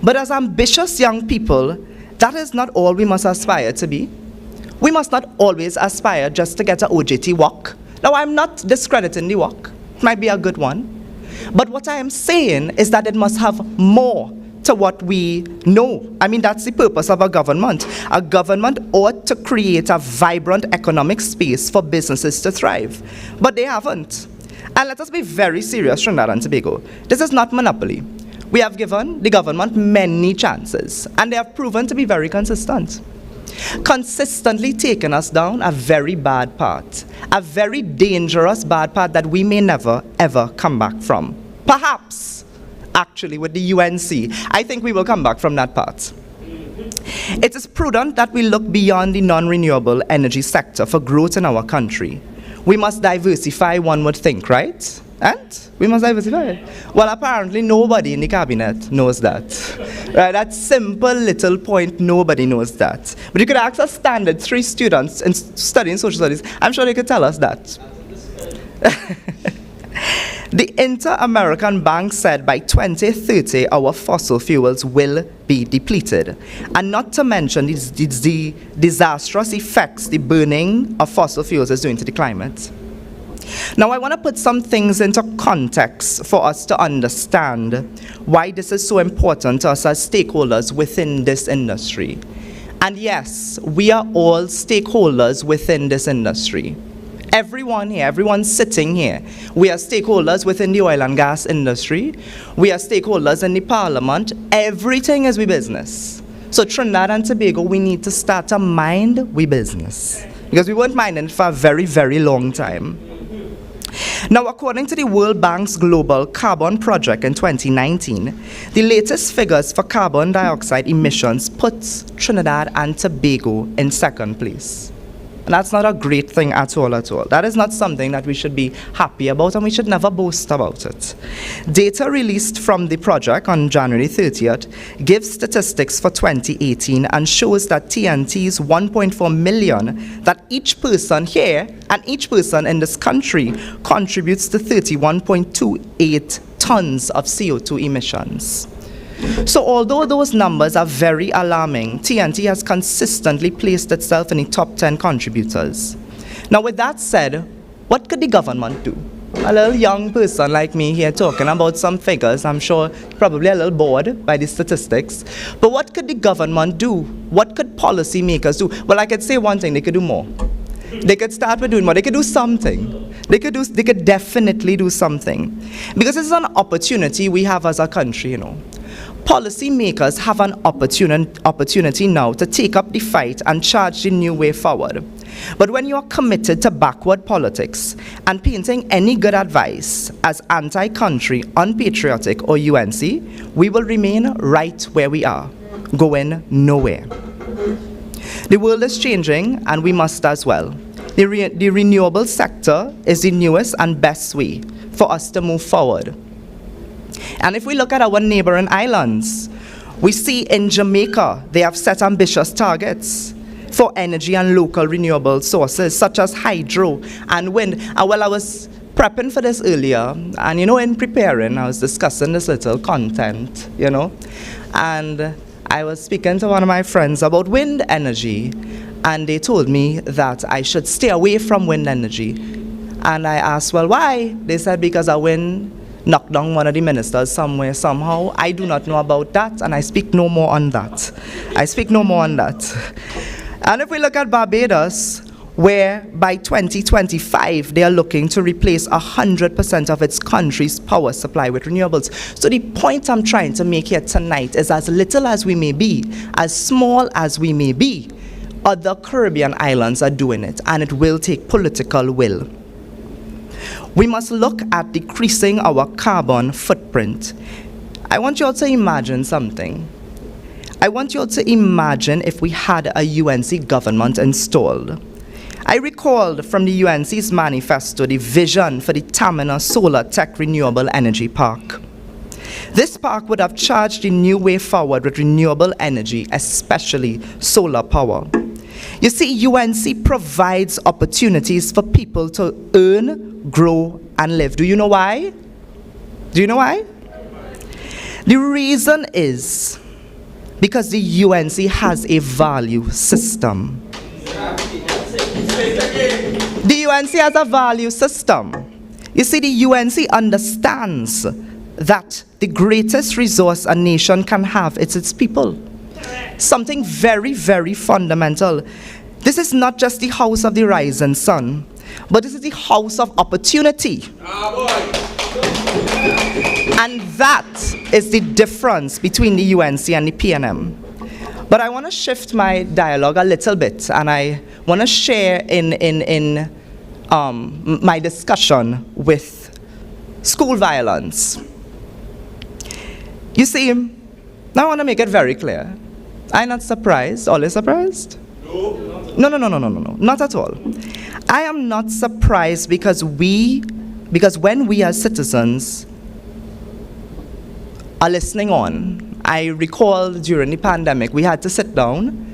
But as ambitious young people, that is not all we must aspire to be. We must not always aspire just to get an OJT walk. Now, I'm not discrediting the walk. It might be a good one. But what I am saying is that it must have more to what we know. I mean, that's the purpose of a government. A government ought to create a vibrant economic space for businesses to thrive. But they haven't. And let us be very serious, Trinidad and Tobago. This is not monopoly. We have given the government many chances, and they have proven to be very consistent. Consistently taking us down a very bad path, a very dangerous bad path that we may never, ever come back from. Perhaps, actually, with the UNC, I think we will come back from that path. It is prudent that we look beyond the non-renewable energy sector for growth in our country. We must diversify, one would think, right? And we must diversify. Well, apparently nobody in the cabinet knows that. Right? That simple little point, nobody knows that. But you could ask a standard 3 students in studying social studies, I'm sure they could tell us that. The Inter-American Bank said by 2030 our fossil fuels will be depleted. And not to mention the disastrous effects the burning of fossil fuels is doing to the climate. Now, I want to put some things into context for us to understand why this is so important to us as stakeholders within this industry. And yes, we are all stakeholders within this industry. Everyone here, everyone sitting here, we are stakeholders within the oil and gas industry. We are stakeholders in the parliament. Everything is we business. So Trinidad and Tobago, we need to start to mind we business, because we weren't minding it for a very, very long time. Now, according to the World Bank's Global Carbon Project in 2019, the latest figures for carbon dioxide emissions puts Trinidad and Tobago in second place. And that's not a great thing at all, at all. That is not something that we should be happy about, and we should never boast about it. Data released from the project on January 30th gives statistics for 2018 and shows that TNT's 1.4 million that each person here and each person in this country contributes to 31.28 tons of CO2 emissions. So although those numbers are very alarming, TNT has consistently placed itself in the top 10 contributors. Now, with that said, what could the government do? a little young person like me here talking about some figures. I'm sure probably a little bored by the statistics. But what could the government do? What could policymakers do? Well, I could say one thing, they could do more. They could start with doing more. They could do something. They could definitely do something. Because it's an opportunity we have as a country, you know. Policymakers have an opportunity now to take up the fight and charge the new way forward. But when you are committed to backward politics and painting any good advice as anti-country, unpatriotic, or UNC, we will remain right where we are, going nowhere. The world is changing, and we must as well. The renewable sector is the newest and best way for us to move forward. And if we look at our neighboring islands, we see in Jamaica, they have set ambitious targets for energy and local renewable sources, such as hydro and wind. And while I was prepping for this earlier, and you know, in preparing, I was discussing this little content, you know, and I was speaking to one of my friends about wind energy, and they told me that I should stay away from wind energy. And I asked, well, why? They said, because a wind knocked down one of the ministers somewhere, somehow. I do not know about that, and I speak no more on that. I speak no more on that. And if we look at Barbados, where by 2025, they are looking to replace 100% of its country's power supply with renewables. So the point I'm trying to make here tonight is, as little as we may be, as small as we may be, other Caribbean islands are doing it, and it will take political will. We must look at decreasing our carbon footprint. I want you all to imagine something. I want you all to imagine if we had a UNC government installed. I recalled from the UNC's manifesto the vision for the Tamina Solar Tech Renewable Energy Park. This park would have charged a new way forward with renewable energy, especially solar power. You see, UNC provides opportunities for people to earn, grow, and live. Do you know why? Do you know why? The reason is because the UNC has a value system. The UNC has a value system. You see, the UNC understands that the greatest resource a nation can have is its people. Something very, very fundamental. This is not just the house of the rising sun, but this is the house of opportunity. And that is the difference between the UNC and the PNM. But I want to shift my dialogue a little bit, and I want to share in my discussion with school violence. You see, now I want to make it very clear. I'm not surprised. All is surprised? No, not at all. I am not surprised because when we as citizens are listening on, I recall during the pandemic, we had to sit down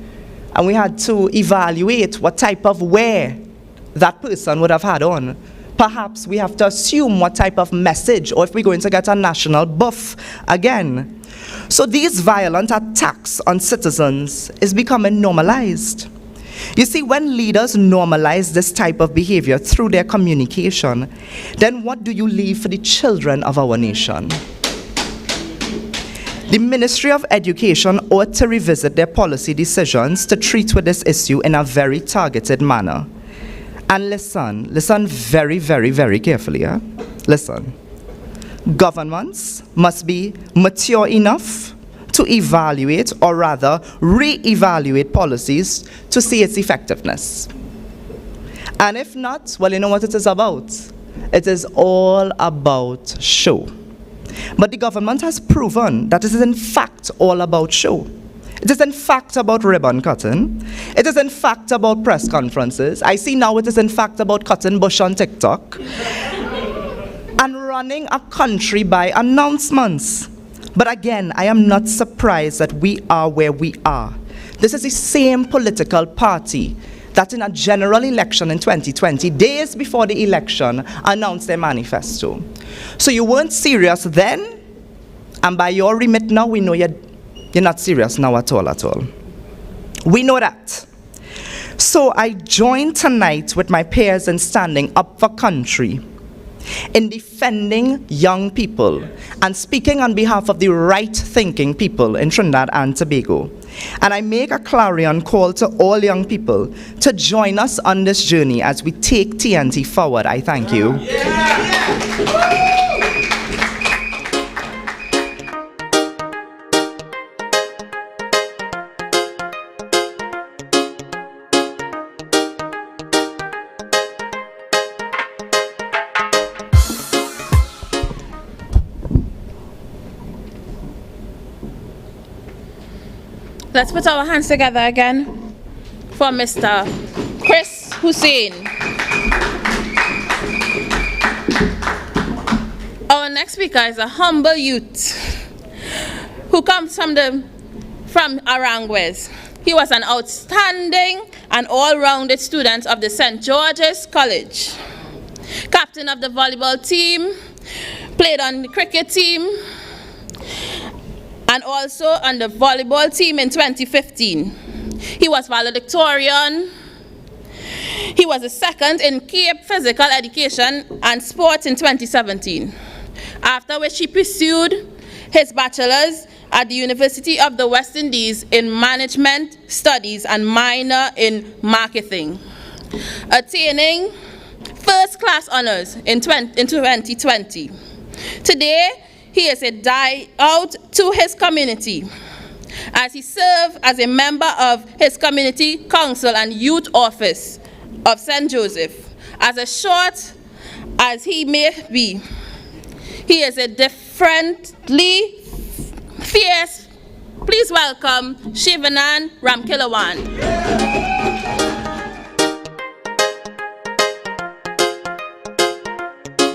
and we had to evaluate what type of wear that person would have had on. Perhaps we have to assume what type of message, or if we're going to get a national buff again. So these violent attacks on citizens is becoming normalized. You see, when leaders normalize this type of behavior through their communication, then what do you leave for the children of our nation? The Ministry of Education ought to revisit their policy decisions to treat with this issue in a very targeted manner. And listen very, very, very carefully. Listen. Governments must be mature enough to evaluate, or rather re-evaluate policies to see its effectiveness. And if not, well, you know what it is about? It is all about show. But the government has proven that it is in fact all about show. It is in fact about ribbon cutting. It is in fact about press conferences. I see now it is in fact about cutting bush on TikTok. And running a country by announcements. But again, I am not surprised that we are where we are. This is the same political party that in a general election in 2020, days before the election, announced their manifesto. So you weren't serious then, and by your remit now, we know you're not serious now at all. We know that. So I join tonight with my peers in standing up for country. in defending young people and speaking on behalf of the right-thinking people in Trinidad and Tobago. And I make a clarion call to all young people to join us on this journey as we take TNT forward. I thank you. Let's put our hands together again for Mr. Hussein. Our next speaker is a humble youth who comes from Aranguez. He was an outstanding and all-rounded student of the St. George's College. Captain of the volleyball team, played on the cricket team, and also on the volleyball team in 2015. He was valedictorian. He was the second in Cape Physical Education and Sport in 2017, after which he pursued his bachelor's at the University of the West Indies in Management Studies and minor in Marketing, attaining first-class honors in 2020. Today, he is a die-out to his community, as he served as a member of his community council and youth office of St. Joseph. As short as he may be, he is a differently fierce. Please welcome Shivanan Ramkilawan.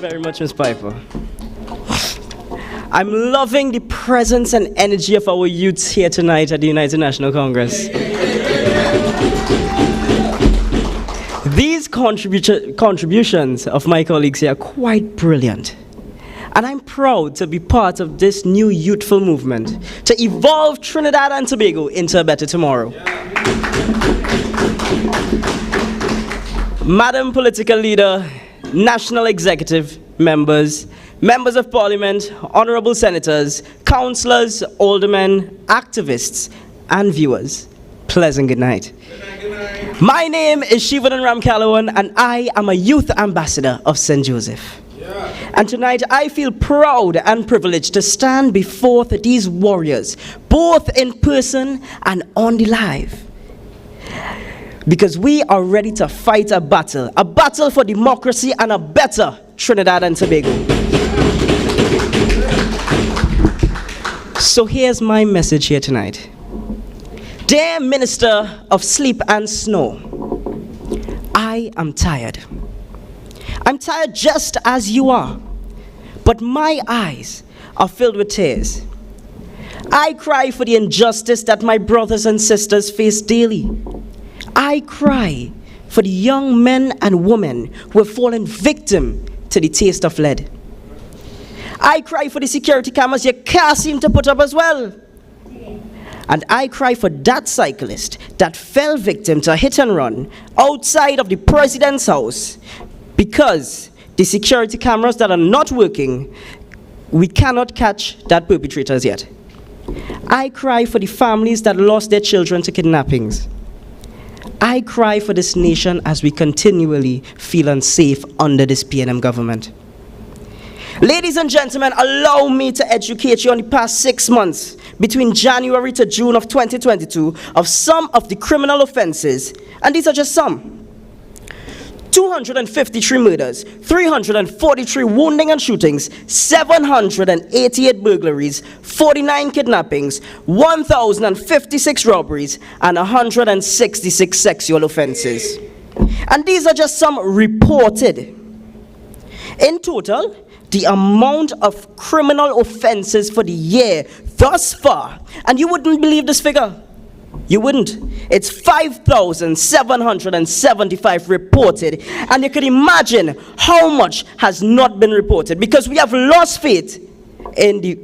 Very much, Ms. Piper. I'm loving the presence and energy of our youths here tonight at the United National Congress. These contributions of my colleagues here are quite brilliant. And I'm proud to be part of this new youthful movement to evolve Trinidad and Tobago into a better tomorrow. Madam Political Leader, National Executive members, members of Parliament, honorable senators, councillors, aldermen, activists, and viewers, pleasant good night. My name is Shivanan Ramkilawan, and I am a youth ambassador of St. Joseph. And tonight I feel proud and privileged to stand before these warriors, both in person and on the live. Because we are ready to fight a battle for democracy and a better Trinidad and Tobago. So here's my message here tonight. Dear Minister of Sleep and Snow, I am tired. I'm tired just as you are, but my eyes are filled with tears. I cry for the injustice that my brothers and sisters face daily. I cry for the young men and women who have fallen victim to the taste of lead. I cry for the security cameras you can't seem to put up as well. And I cry for that cyclist that fell victim to a hit and run outside of the president's house, because the security cameras that are not working, we cannot catch that perpetrators yet. I cry for the families that lost their children to kidnappings. I cry for this nation as we continually feel unsafe under this PNM government. Ladies and gentlemen, allow me to educate you on the past 6 months between January to June of 2022 of some of the criminal offenses, and these are just some. 253 murders, 343 wounding and shootings, 788 burglaries, 49 kidnappings, 1,056 robberies, and 166 sexual offenses. And these are just some reported. In total, the amount of criminal offenses for the year thus far, and you wouldn't believe this figure. You wouldn't. It's 5,775 reported, and you can imagine how much has not been reported, because we have lost faith in the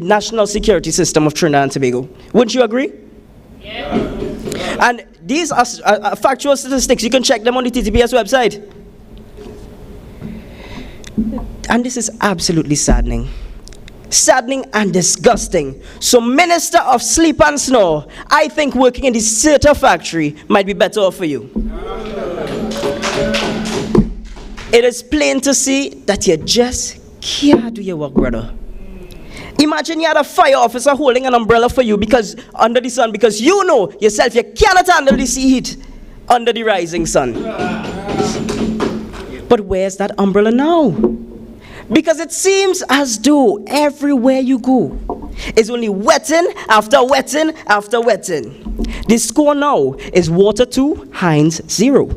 national security system of Trinidad and Tobago. Wouldn't you agree? Yeah. And these are factual statistics. You can check them on the TTPS website. And this is absolutely saddening. Saddening and disgusting. So, Minister of Sleep and Snow, I think working in the theater factory might be better for you. It is plain to see that you just can't do your work, brother. Imagine you had a fire officer holding an umbrella for you because under the sun, because you know yourself you cannot handle the sea heat under the rising sun. But where's that umbrella now? Because it seems as though everywhere you go is only wetting after wetting after wetting. The score now is water 2, Heinz 0.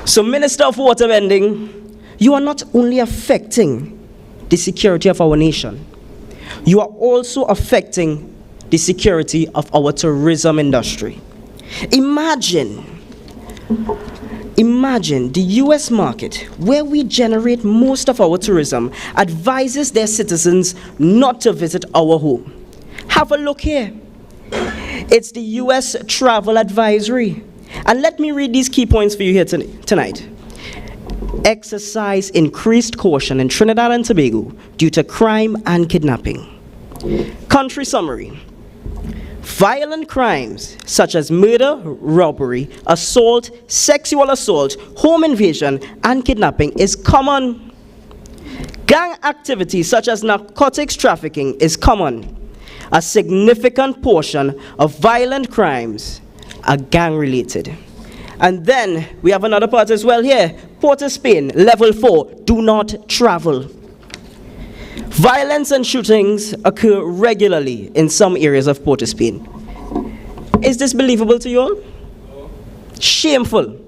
So, Minister of Water Vending, you are not only affecting the security of our nation, you are also affecting the security of our tourism industry. Imagine the US market, where we generate most of our tourism, advises their citizens not to visit our home. Have a look here. It's the US Travel Advisory. And let me read these key points for you here tonight. Exercise increased caution in Trinidad and Tobago due to crime and kidnapping. Country summary. Violent crimes such as murder, robbery, assault, sexual assault, home invasion, and kidnapping is common. Gang activity such as narcotics trafficking is common. A significant portion of violent crimes are gang-related. And then we have another part as well here. Port of Spain, level 4, do not travel. Violence and shootings occur regularly in some areas of Port of Spain. Is this believable to you all? Shameful.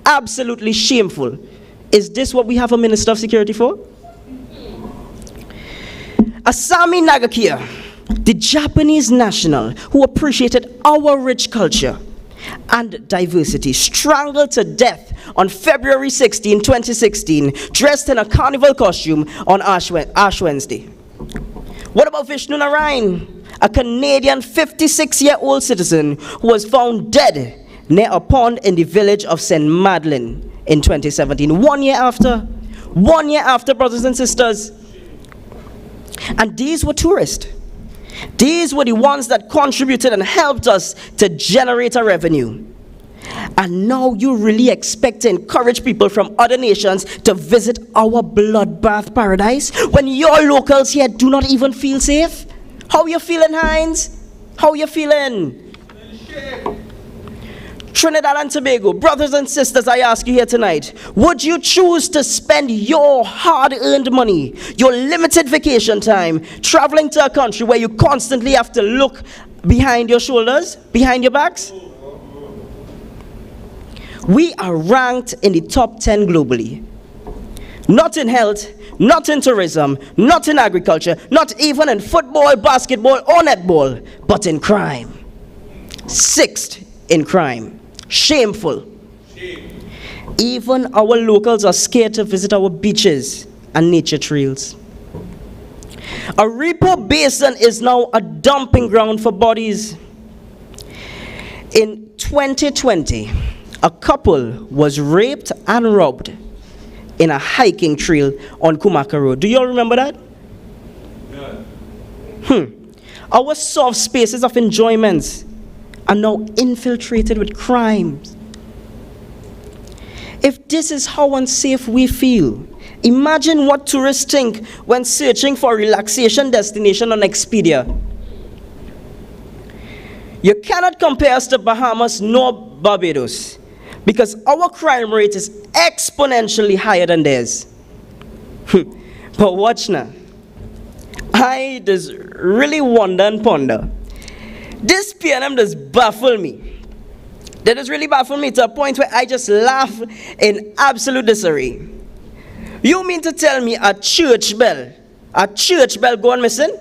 Absolutely shameful. Is this what we have a Minister of Security for? Asami Nagakia, the Japanese national who appreciated our rich culture and diversity, strangled to death on February 16, 2016, dressed in a carnival costume on Ash Wednesday. What about Vishnu Narayan, a Canadian 56-year-old citizen who was found dead near a pond in the village of St. Madeleine in 2017, 1 year after, brothers and sisters. And these were tourists. These were the ones that contributed and helped us to generate a revenue. And now you really expect to encourage people from other nations to visit our bloodbath paradise when your locals here do not even feel safe? How you feeling, Heinz? How you feeling? Trinidad and Tobago, brothers and sisters, I ask you here tonight, would you choose to spend your hard-earned money, your limited vacation time, traveling to a country where you constantly have to look behind your shoulders, behind your backs? We are ranked in the top 10 globally. Not in health, not in tourism, not in agriculture, not even in football, basketball, or netball, but in crime. 6th in crime. Shameful. Even our locals are scared to visit our beaches and nature trails. A Repo Basin is now a dumping ground for bodies. In 2020, a couple was raped and robbed in a hiking trail on Kumaka Road. Do you all remember that? Yeah. Our soft spaces of enjoyment are now infiltrated with crimes. If this is how unsafe we feel, imagine what tourists think when searching for a relaxation destination on Expedia. You cannot compare us to Bahamas nor Barbados because our crime rate is exponentially higher than theirs. But watch now. I just really wonder and ponder. This PNM does baffle me. That does really baffle me to a point where I just laugh in absolute disarray. You mean to tell me a church bell gone missing?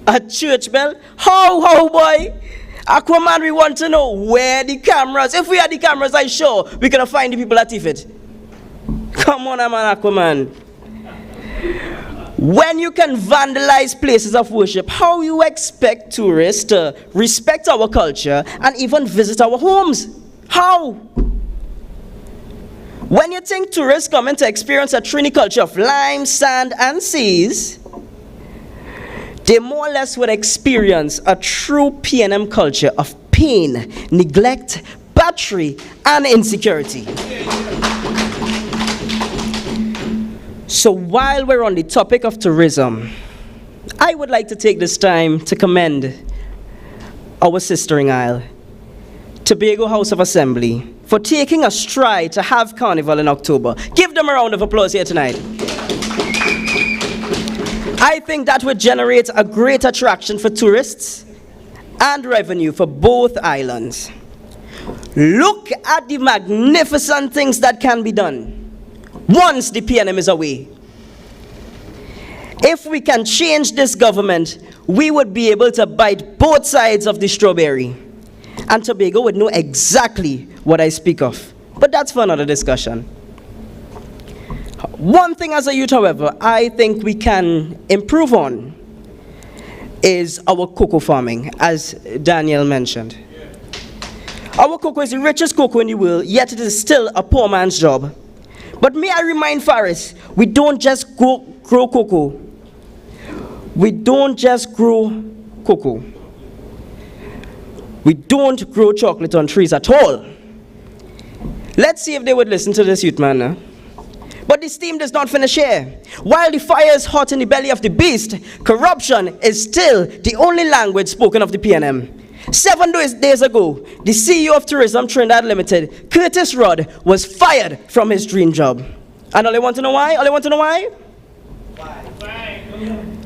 A church bell? How boy? Aquaman, we want to know where the cameras. If we had the cameras, I'm sure we could find the people that thief it. Come on, man, Aquaman. When you can vandalize places of worship, how you expect tourists to respect our culture and even visit our homes? How? When you think tourists coming to experience a Trini culture of lime, sand, and seas, they more or less would experience a true PNM culture of pain, neglect, battery, and insecurity. So while we're on the topic of tourism, I would like to take this time to commend our sistering isle, Tobago House of Assembly, for taking a stride to have Carnival in October. Give them a round of applause here tonight. I think that would generate a great attraction for tourists and revenue for both islands. Look at the magnificent things that can be done once the PNM is away. If we can change this government, we would be able to bite both sides of the strawberry. And Tobago would know exactly what I speak of. But that's for another discussion. One thing as a youth, however, I think we can improve on is our cocoa farming, as Daniel mentioned. Our cocoa is the richest cocoa in the world, yet it is still a poor man's job. But may I remind Faris, we don't just grow cocoa. We don't just grow cocoa. We don't grow chocolate on trees at all. Let's see if they would listen to this youth man now. But the steam does not finish here. While the fire is hot in the belly of the beast, corruption is still the only language spoken of the PNM. 7 days ago, the CEO of Tourism Trinidad Limited, Curtis Rudd, was fired from his dream job. And all I want to know why? Why?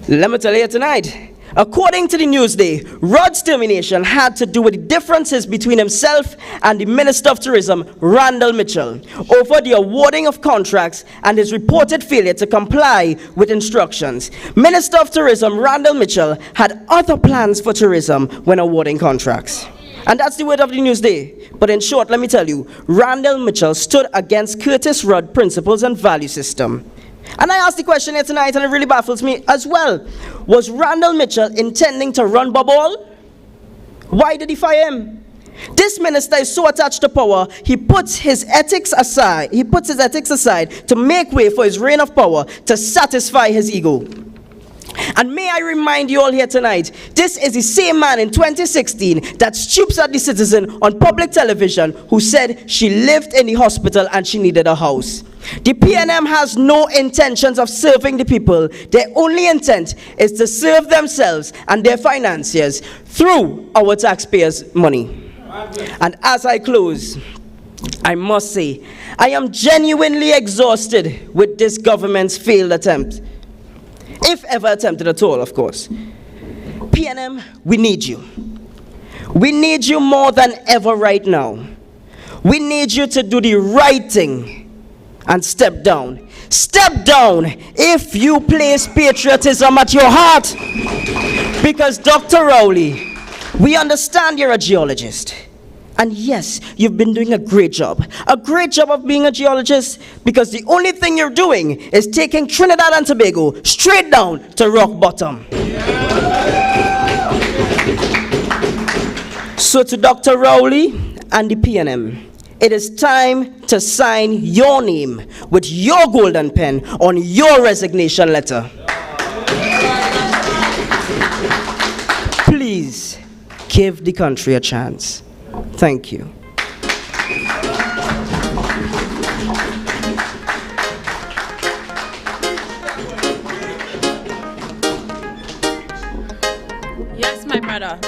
Let me tell you tonight. According to the Newsday, Rudd's termination had to do with the differences between himself and the Minister of Tourism, Randall Mitchell, over the awarding of contracts and his reported failure to comply with instructions. Minister of Tourism, Randall Mitchell, had other plans for tourism when awarding contracts. And that's the word of the Newsday. But in short, let me tell you, Randall Mitchell stood against Curtis Rudd's principles and value system. And I asked the question here tonight, and it really baffles me as well. Was Randall Mitchell intending to run Bobble? Why did he fire him? This minister is so attached to power, he puts his ethics aside to make way for his reign of power to satisfy his ego. And may I remind you all here tonight, this is the same man in 2016 that stoops at the citizen on public television who said she lived in the hospital and she needed a house. The PNM has no intentions of serving the people. Their only intent is to serve themselves and their financiers through our taxpayers' money. And as I close, I must say, I am genuinely exhausted with this government's failed attempt. If ever attempted at all, of course. PNM, we need you. We need you more than ever right now. We need you to do the right thing and step down. Step down if you place patriotism at your heart. Because Dr. Rowley, we understand you're a geologist. And yes, you've been doing a great job of being a geologist, because the only thing you're doing is taking Trinidad and Tobago straight down to rock bottom. So to Dr. Rowley and the PNM, it is time to sign your name with your golden pen on your resignation letter. Please give the country a chance. Thank you. Yes, my brother.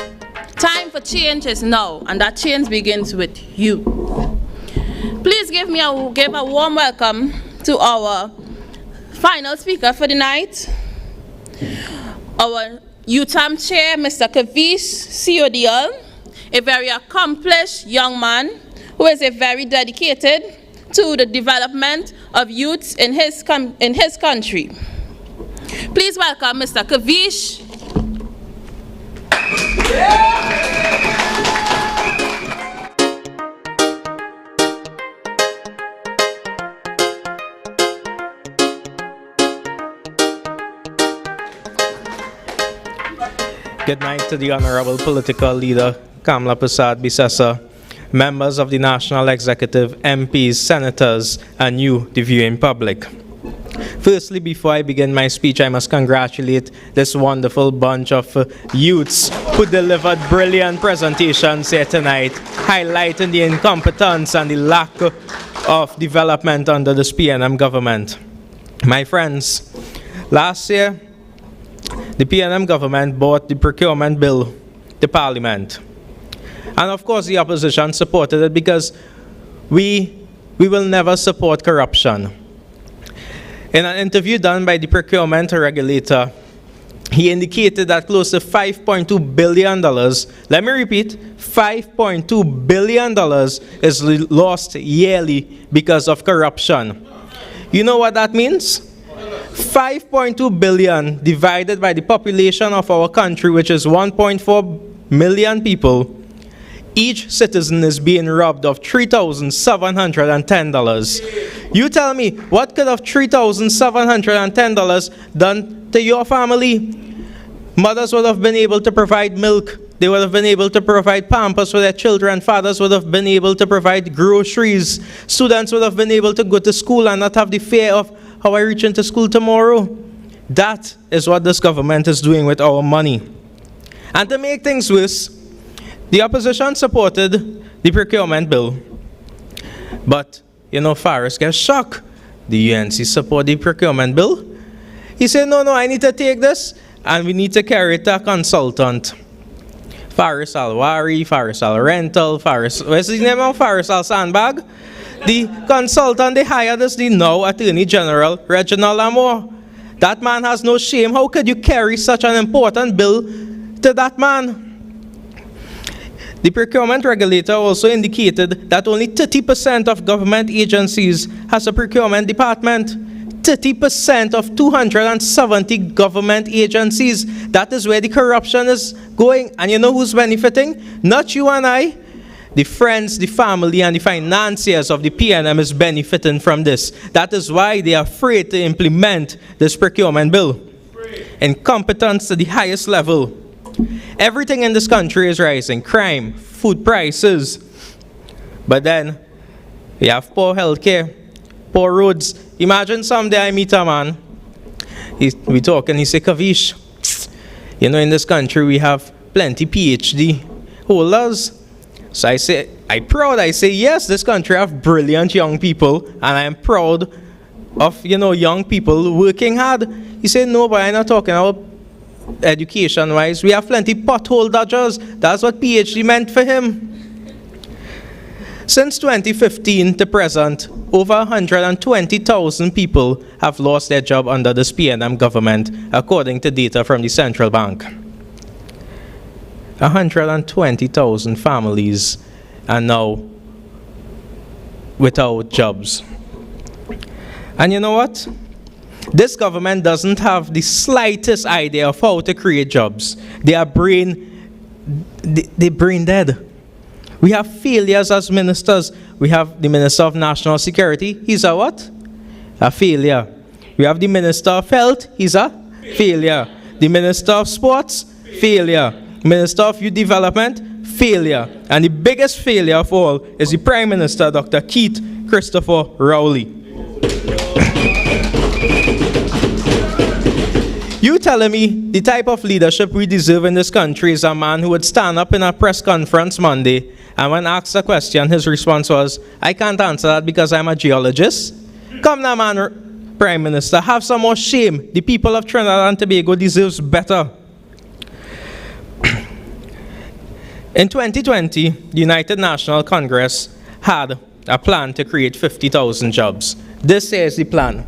Time for change is now, and that change begins with you. Please give a warm welcome to our final speaker for the night, our UTAM chair, Mr. Kavish Seodial, a very accomplished young man who is very dedicated to the development of youths in his country. Please welcome Mr. Kavish. Good night to the Honorable Political Leader, Kamla Prasad Bisessa, members of the National Executive, MPs, senators, and you, the viewing public. Firstly, before I begin my speech, I must congratulate this wonderful bunch of youths who delivered brilliant presentations here tonight, highlighting the incompetence and the lack of development under this PNM government. My friends, last year, the PNM government brought the procurement bill to Parliament. And of course, the opposition supported it because we will never support corruption. In an interview done by the procurement regulator, he indicated that close to $5.2 billion, let me repeat, $5.2 billion is lost yearly because of corruption. You know what that means? 5.2 billion divided by the population of our country, which is 1.4 million people, each citizen is being robbed of $3,710. You tell me, what could have $3,710 done to your family? Mothers would have been able to provide milk. They would have been able to provide pampers for their children. Fathers would have been able to provide groceries. Students would have been able to go to school and not have the fear of how I reach into school tomorrow. That is what this government is doing with our money. And to make things worse, the opposition supported the procurement bill. But, you know, Faris gets shocked. The UNC support the procurement bill. He said, no, I need to take this and we need to carry it to a consultant. Faris Alwari, Faris Al Rental, what's his name now? Faris Al Sandbag. The consultant they hired is the now Attorney General, Reginald Lamour. That man has no shame. How could you carry such an important bill to that man? The procurement regulator also indicated that only 30% of government agencies has a procurement department. 30% of 270 government agencies. That is where the corruption is going. And you know who's benefiting? Not you and I. The friends, the family, and the financiers of the PNM is benefiting from this. That is why they are afraid to implement this procurement bill. Incompetence to the highest level. Everything in this country is rising. Crime, food prices. But then, we have poor healthcare, poor roads. Imagine someday I meet a man, we talk and he say, Kavish, you know, in this country we have plenty PhD holders. So I say, I say, yes, this country have brilliant young people, and I am proud of, you know, young people working hard. He said, no, but I'm not talking about education-wise. We have plenty pothole dodgers. That's what PhD meant for him. Since 2015 to present, over 120,000 people have lost their job under this PNM government, according to data from the Central Bank. 120,000 families are now without jobs. And you know what? This government doesn't have the slightest idea of how to create jobs. They're brain dead. We have failures as ministers. We have the Minister of National Security. He's a what? A failure. We have the Minister of Health. He's a failure. The Minister of Sports. Failure. Minister of Youth Development. Failure. And the biggest failure of all is the Prime Minister, Dr. Keith Christopher Rowley. You telling me the type of leadership we deserve in this country is a man who would stand up in a press conference Monday, and when asked a question, his response was, I can't answer that because I'm a geologist? Come now, man, Prime Minister, have some more shame. The people of Trinidad and Tobago deserves better. In 2020, the United National Congress had a plan to create 50,000 jobs. This is the plan.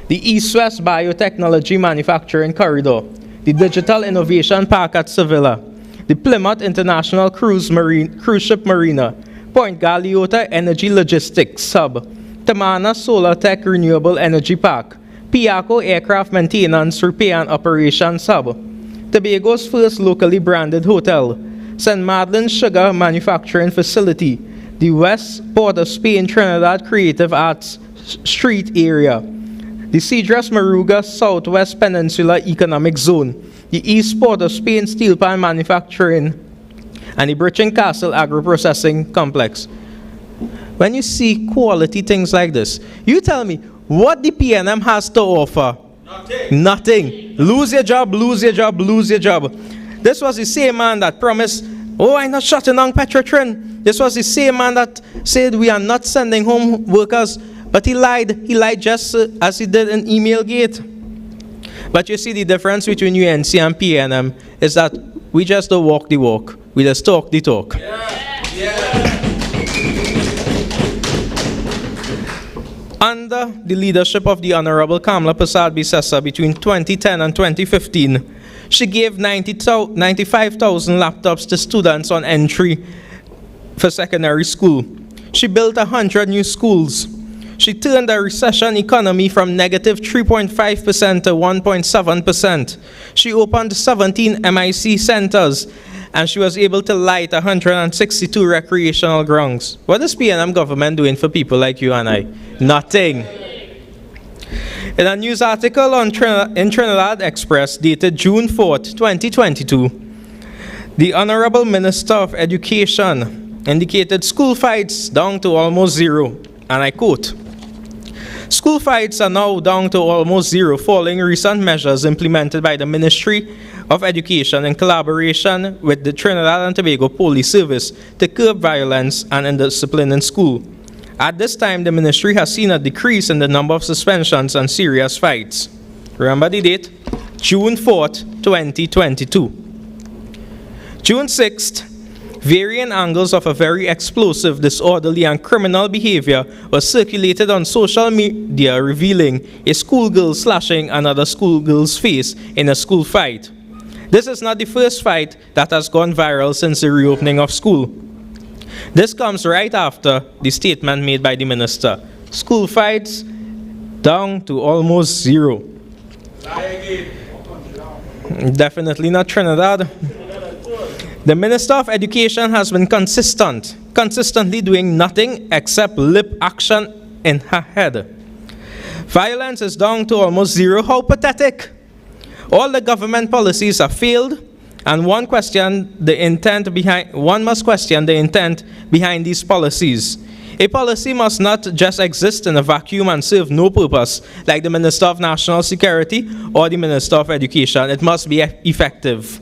The East-West Biotechnology Manufacturing Corridor, the Digital Innovation Park at Sevilla, the Plymouth International Cruise Ship Marina, Point Galeota Energy Logistics Hub, Tamana Solar Tech Renewable Energy Park, Piaco Aircraft Maintenance Repair and Operations Hub, Tobago's first locally branded hotel, St. Madeline's Sugar Manufacturing Facility, the West Port of Spain Trinidad Creative Arts Street Area, the Cedras Maruga Southwest Peninsula Economic Zone, the East Port of Spain Steel Pan Manufacturing, and the Bridging Castle Agro-Processing Complex. When you see quality things like this, you tell me what the PNM has to offer. Nothing. Lose your job, lose your job, lose your job. This was the same man that promised, oh, I'm not shutting down Petrotrin. This was the same man that said we are not sending home workers, but he lied. He lied just as he did in Email Gate. But you see, the difference between UNC and PNM is that we just don't walk the walk. We just talk the talk. Under the leadership of the Honorable Kamla Persad-Bissessar between 2010 and 2015, she gave 95,000 laptops to students on entry for secondary school. She built 100 new schools. She turned the recession economy from negative 3.5% to 1.7%. She opened 17 MIC centers, and she was able to light 162 recreational grounds. What is PNM government doing for people like you and I? Nothing. In a news article in Trinidad Express dated June 4th, 2022, the Honorable Minister of Education indicated school fights down to almost zero, and I quote, "School fights are now down to almost zero following recent measures implemented by the Ministry of Education in collaboration with the Trinidad and Tobago Police Service to curb violence and indiscipline in school. At this time, the ministry has seen a decrease in the number of suspensions and serious fights." Remember the date? June 4th, 2022. June 6th, varying angles of a very explosive, disorderly, and criminal behavior was circulated on social media revealing a schoolgirl slashing another schoolgirl's face in a school fight. This is not the first fight that has gone viral since the reopening of school. This comes right after the statement made by the minister. School fights down to almost zero. Definitely not Trinidad. The Minister of Education has been consistently doing nothing except lip action in her head. Violence is down to almost zero. How pathetic. All the government policies have failed, and one must question the intent behind these policies. A policy must not just exist in a vacuum and serve no purpose, like the Minister of National Security or the Minister of Education. It must be effective.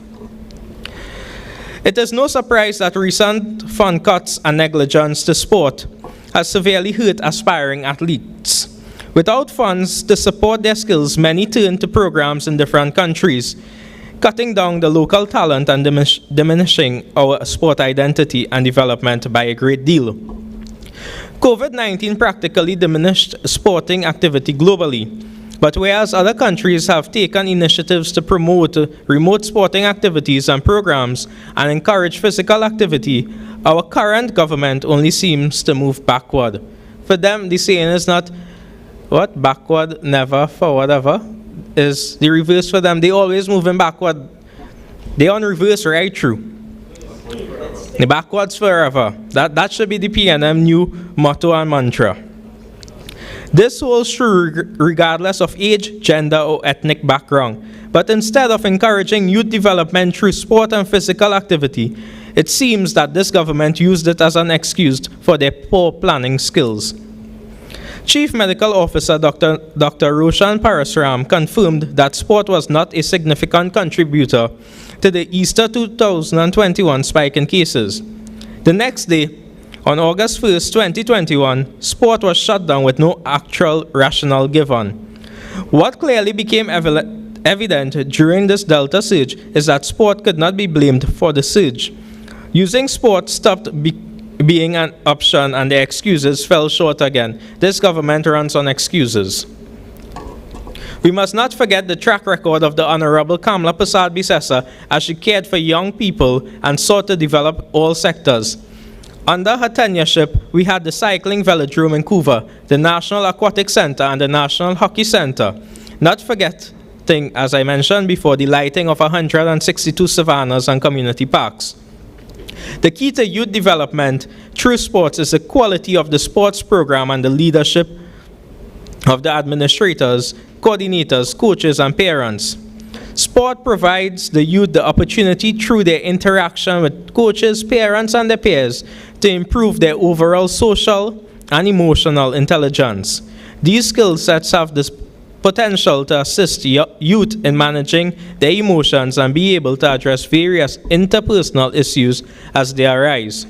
It is no surprise that recent fund cuts and negligence to sport has severely hurt aspiring athletes. Without funds to support their skills, many turn to programs in different countries, cutting down the local talent and diminishing our sport identity and development by a great deal. COVID-19 practically diminished sporting activity globally, but whereas other countries have taken initiatives to promote remote sporting activities and programs and encourage physical activity, our current government only seems to move backward. For them, the saying is not, what, backward, never, forward, ever, is the reverse for them. They always moving backward. They on reverse right through. The backwards forever. That should be the PNM new motto and mantra. This holds true regardless of age, gender, or ethnic background. But instead of encouraging youth development through sport and physical activity, it seems that this government used it as an excuse for their poor planning skills. Chief Medical Officer Dr. Roshan Parasram confirmed that sport was not a significant contributor to the Easter 2021 spike in cases. The next day, on August 1st, 2021, sport was shut down with no actual rationale given. What clearly became evident during this Delta surge is that sport could not be blamed for the surge. Using sport stopped being an option and the excuses fell short again. This government runs on excuses. We must not forget the track record of the Honorable Kamla Persad-Bissessar as she cared for young people and sought to develop all sectors. Under her tenureship, we had the Cycling Velodrome in Couva, the National Aquatic Center, and the National Hockey Center. Not forgetting, as I mentioned before, the lighting of 162 savannas and community parks. The key to youth development through sports is the quality of the sports program and the leadership of the administrators, coordinators, coaches, and parents. Sport provides the youth the opportunity through their interaction with coaches, parents, and their peers to improve their overall social and emotional intelligence. These skill sets have this potential to assist youth in managing their emotions and be able to address various interpersonal issues as they arise.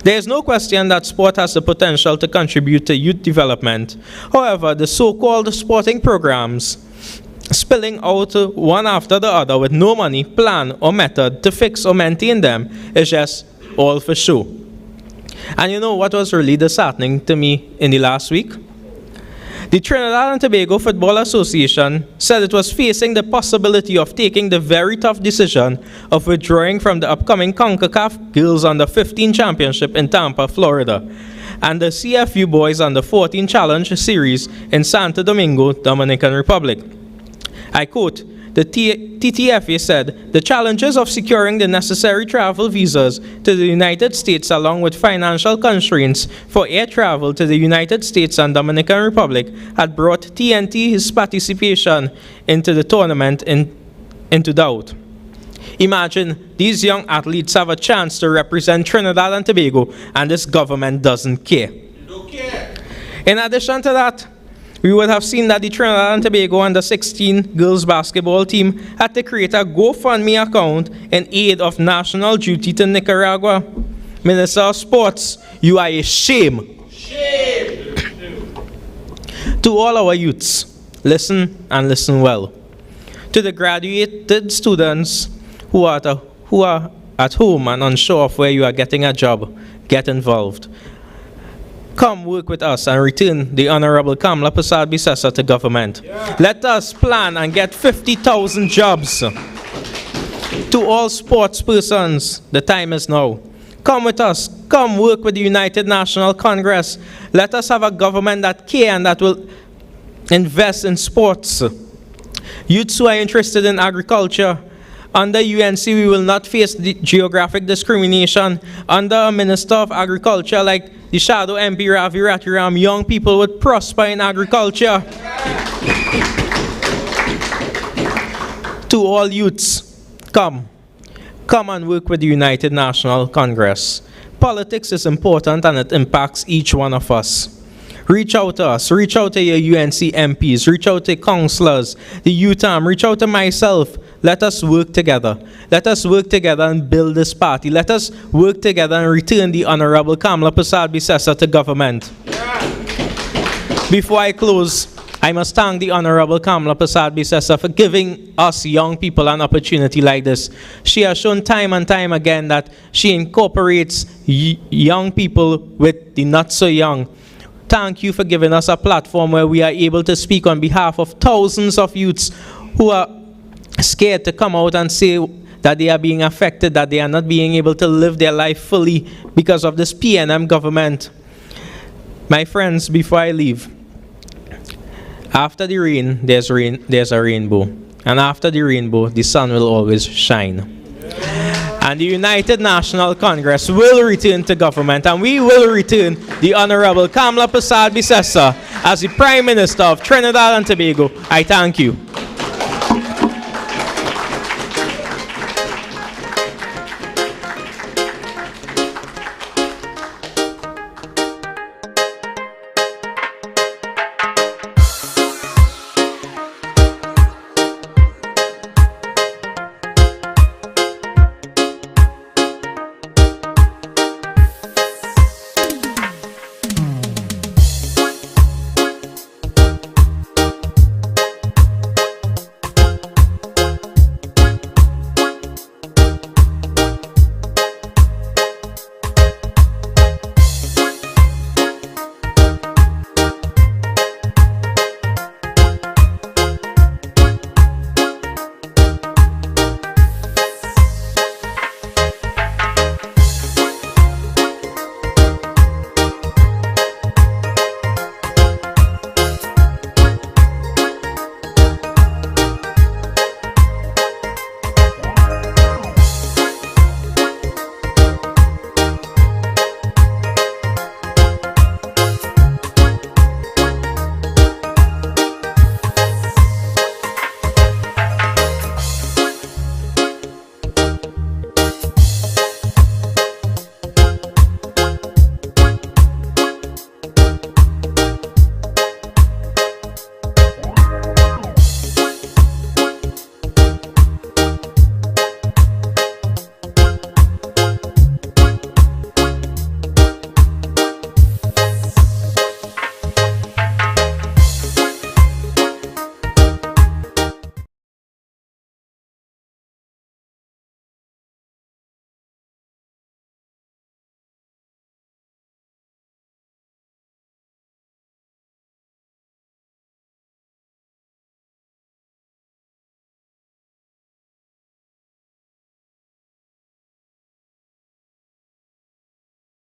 There is no question that sport has the potential to contribute to youth development. However, the so-called sporting programs spilling out one after the other with no money, plan, or method to fix or maintain them is just all for show. And you know what was really disheartening to me in the last week? The Trinidad and Tobago Football Association said it was facing the possibility of taking the very tough decision of withdrawing from the upcoming CONCACAF Girls Under 15 Championship in Tampa, Florida, and the CFU Boys Under 14 Challenge Series in Santo Domingo, Dominican Republic. I quote, the TTFA said, the challenges of securing the necessary travel visas to the United States along with financial constraints for air travel to the United States and Dominican Republic had brought TNT's participation into the tournament into doubt. Imagine these young athletes have a chance to represent Trinidad and Tobago and this government doesn't care. In addition to that, we would have seen that the Trinidad and Tobago Under-16 girls basketball team had to create a GoFundMe account in aid of national duty to Nicaragua. Minister of Sports, you are a shame. Shame. To all our youths, listen and listen well. To the graduated students who are at home and unsure of where you are getting a job, get involved. Come work with us and return the Honorable Kamla Persad-Bissessar to government. Yeah. Let us plan and get 50,000 jobs. To all sports persons, the time is now. Come with us. Come work with the United National Congress. Let us have a government that cares and that will invest in sports. Youths who are interested in agriculture, under UNC, we will not face the geographic discrimination. Under a Minister of Agriculture like the Shadow MP Ravi Ratiram, young people would prosper in agriculture. To all youths, come and work with the United National Congress. Politics is important and it impacts each one of us. Reach out to us, reach out to your UNC MPs, reach out to councillors, the UTAM, reach out to myself. Let us work together. Let us work together and build this party. Let us work together and return the Honorable Kamla Persad-Bissessar to government. Yeah. Before I close, I must thank the Honorable Kamla Persad-Bissessar for giving us young people an opportunity like this. She has shown time and time again that she incorporates young people with the not so young. Thank you for giving us a platform where we are able to speak on behalf of thousands of youths who are scared to come out and say that they are being affected, that they are not being able to live their life fully because of this PNM government. My friends, before I leave, after the rain, there's a rainbow. And after the rainbow, the sun will always shine. And the United National Congress will return to government, and we will return the Honorable Kamla Persad-Bissessar as the Prime Minister of Trinidad and Tobago. I thank you.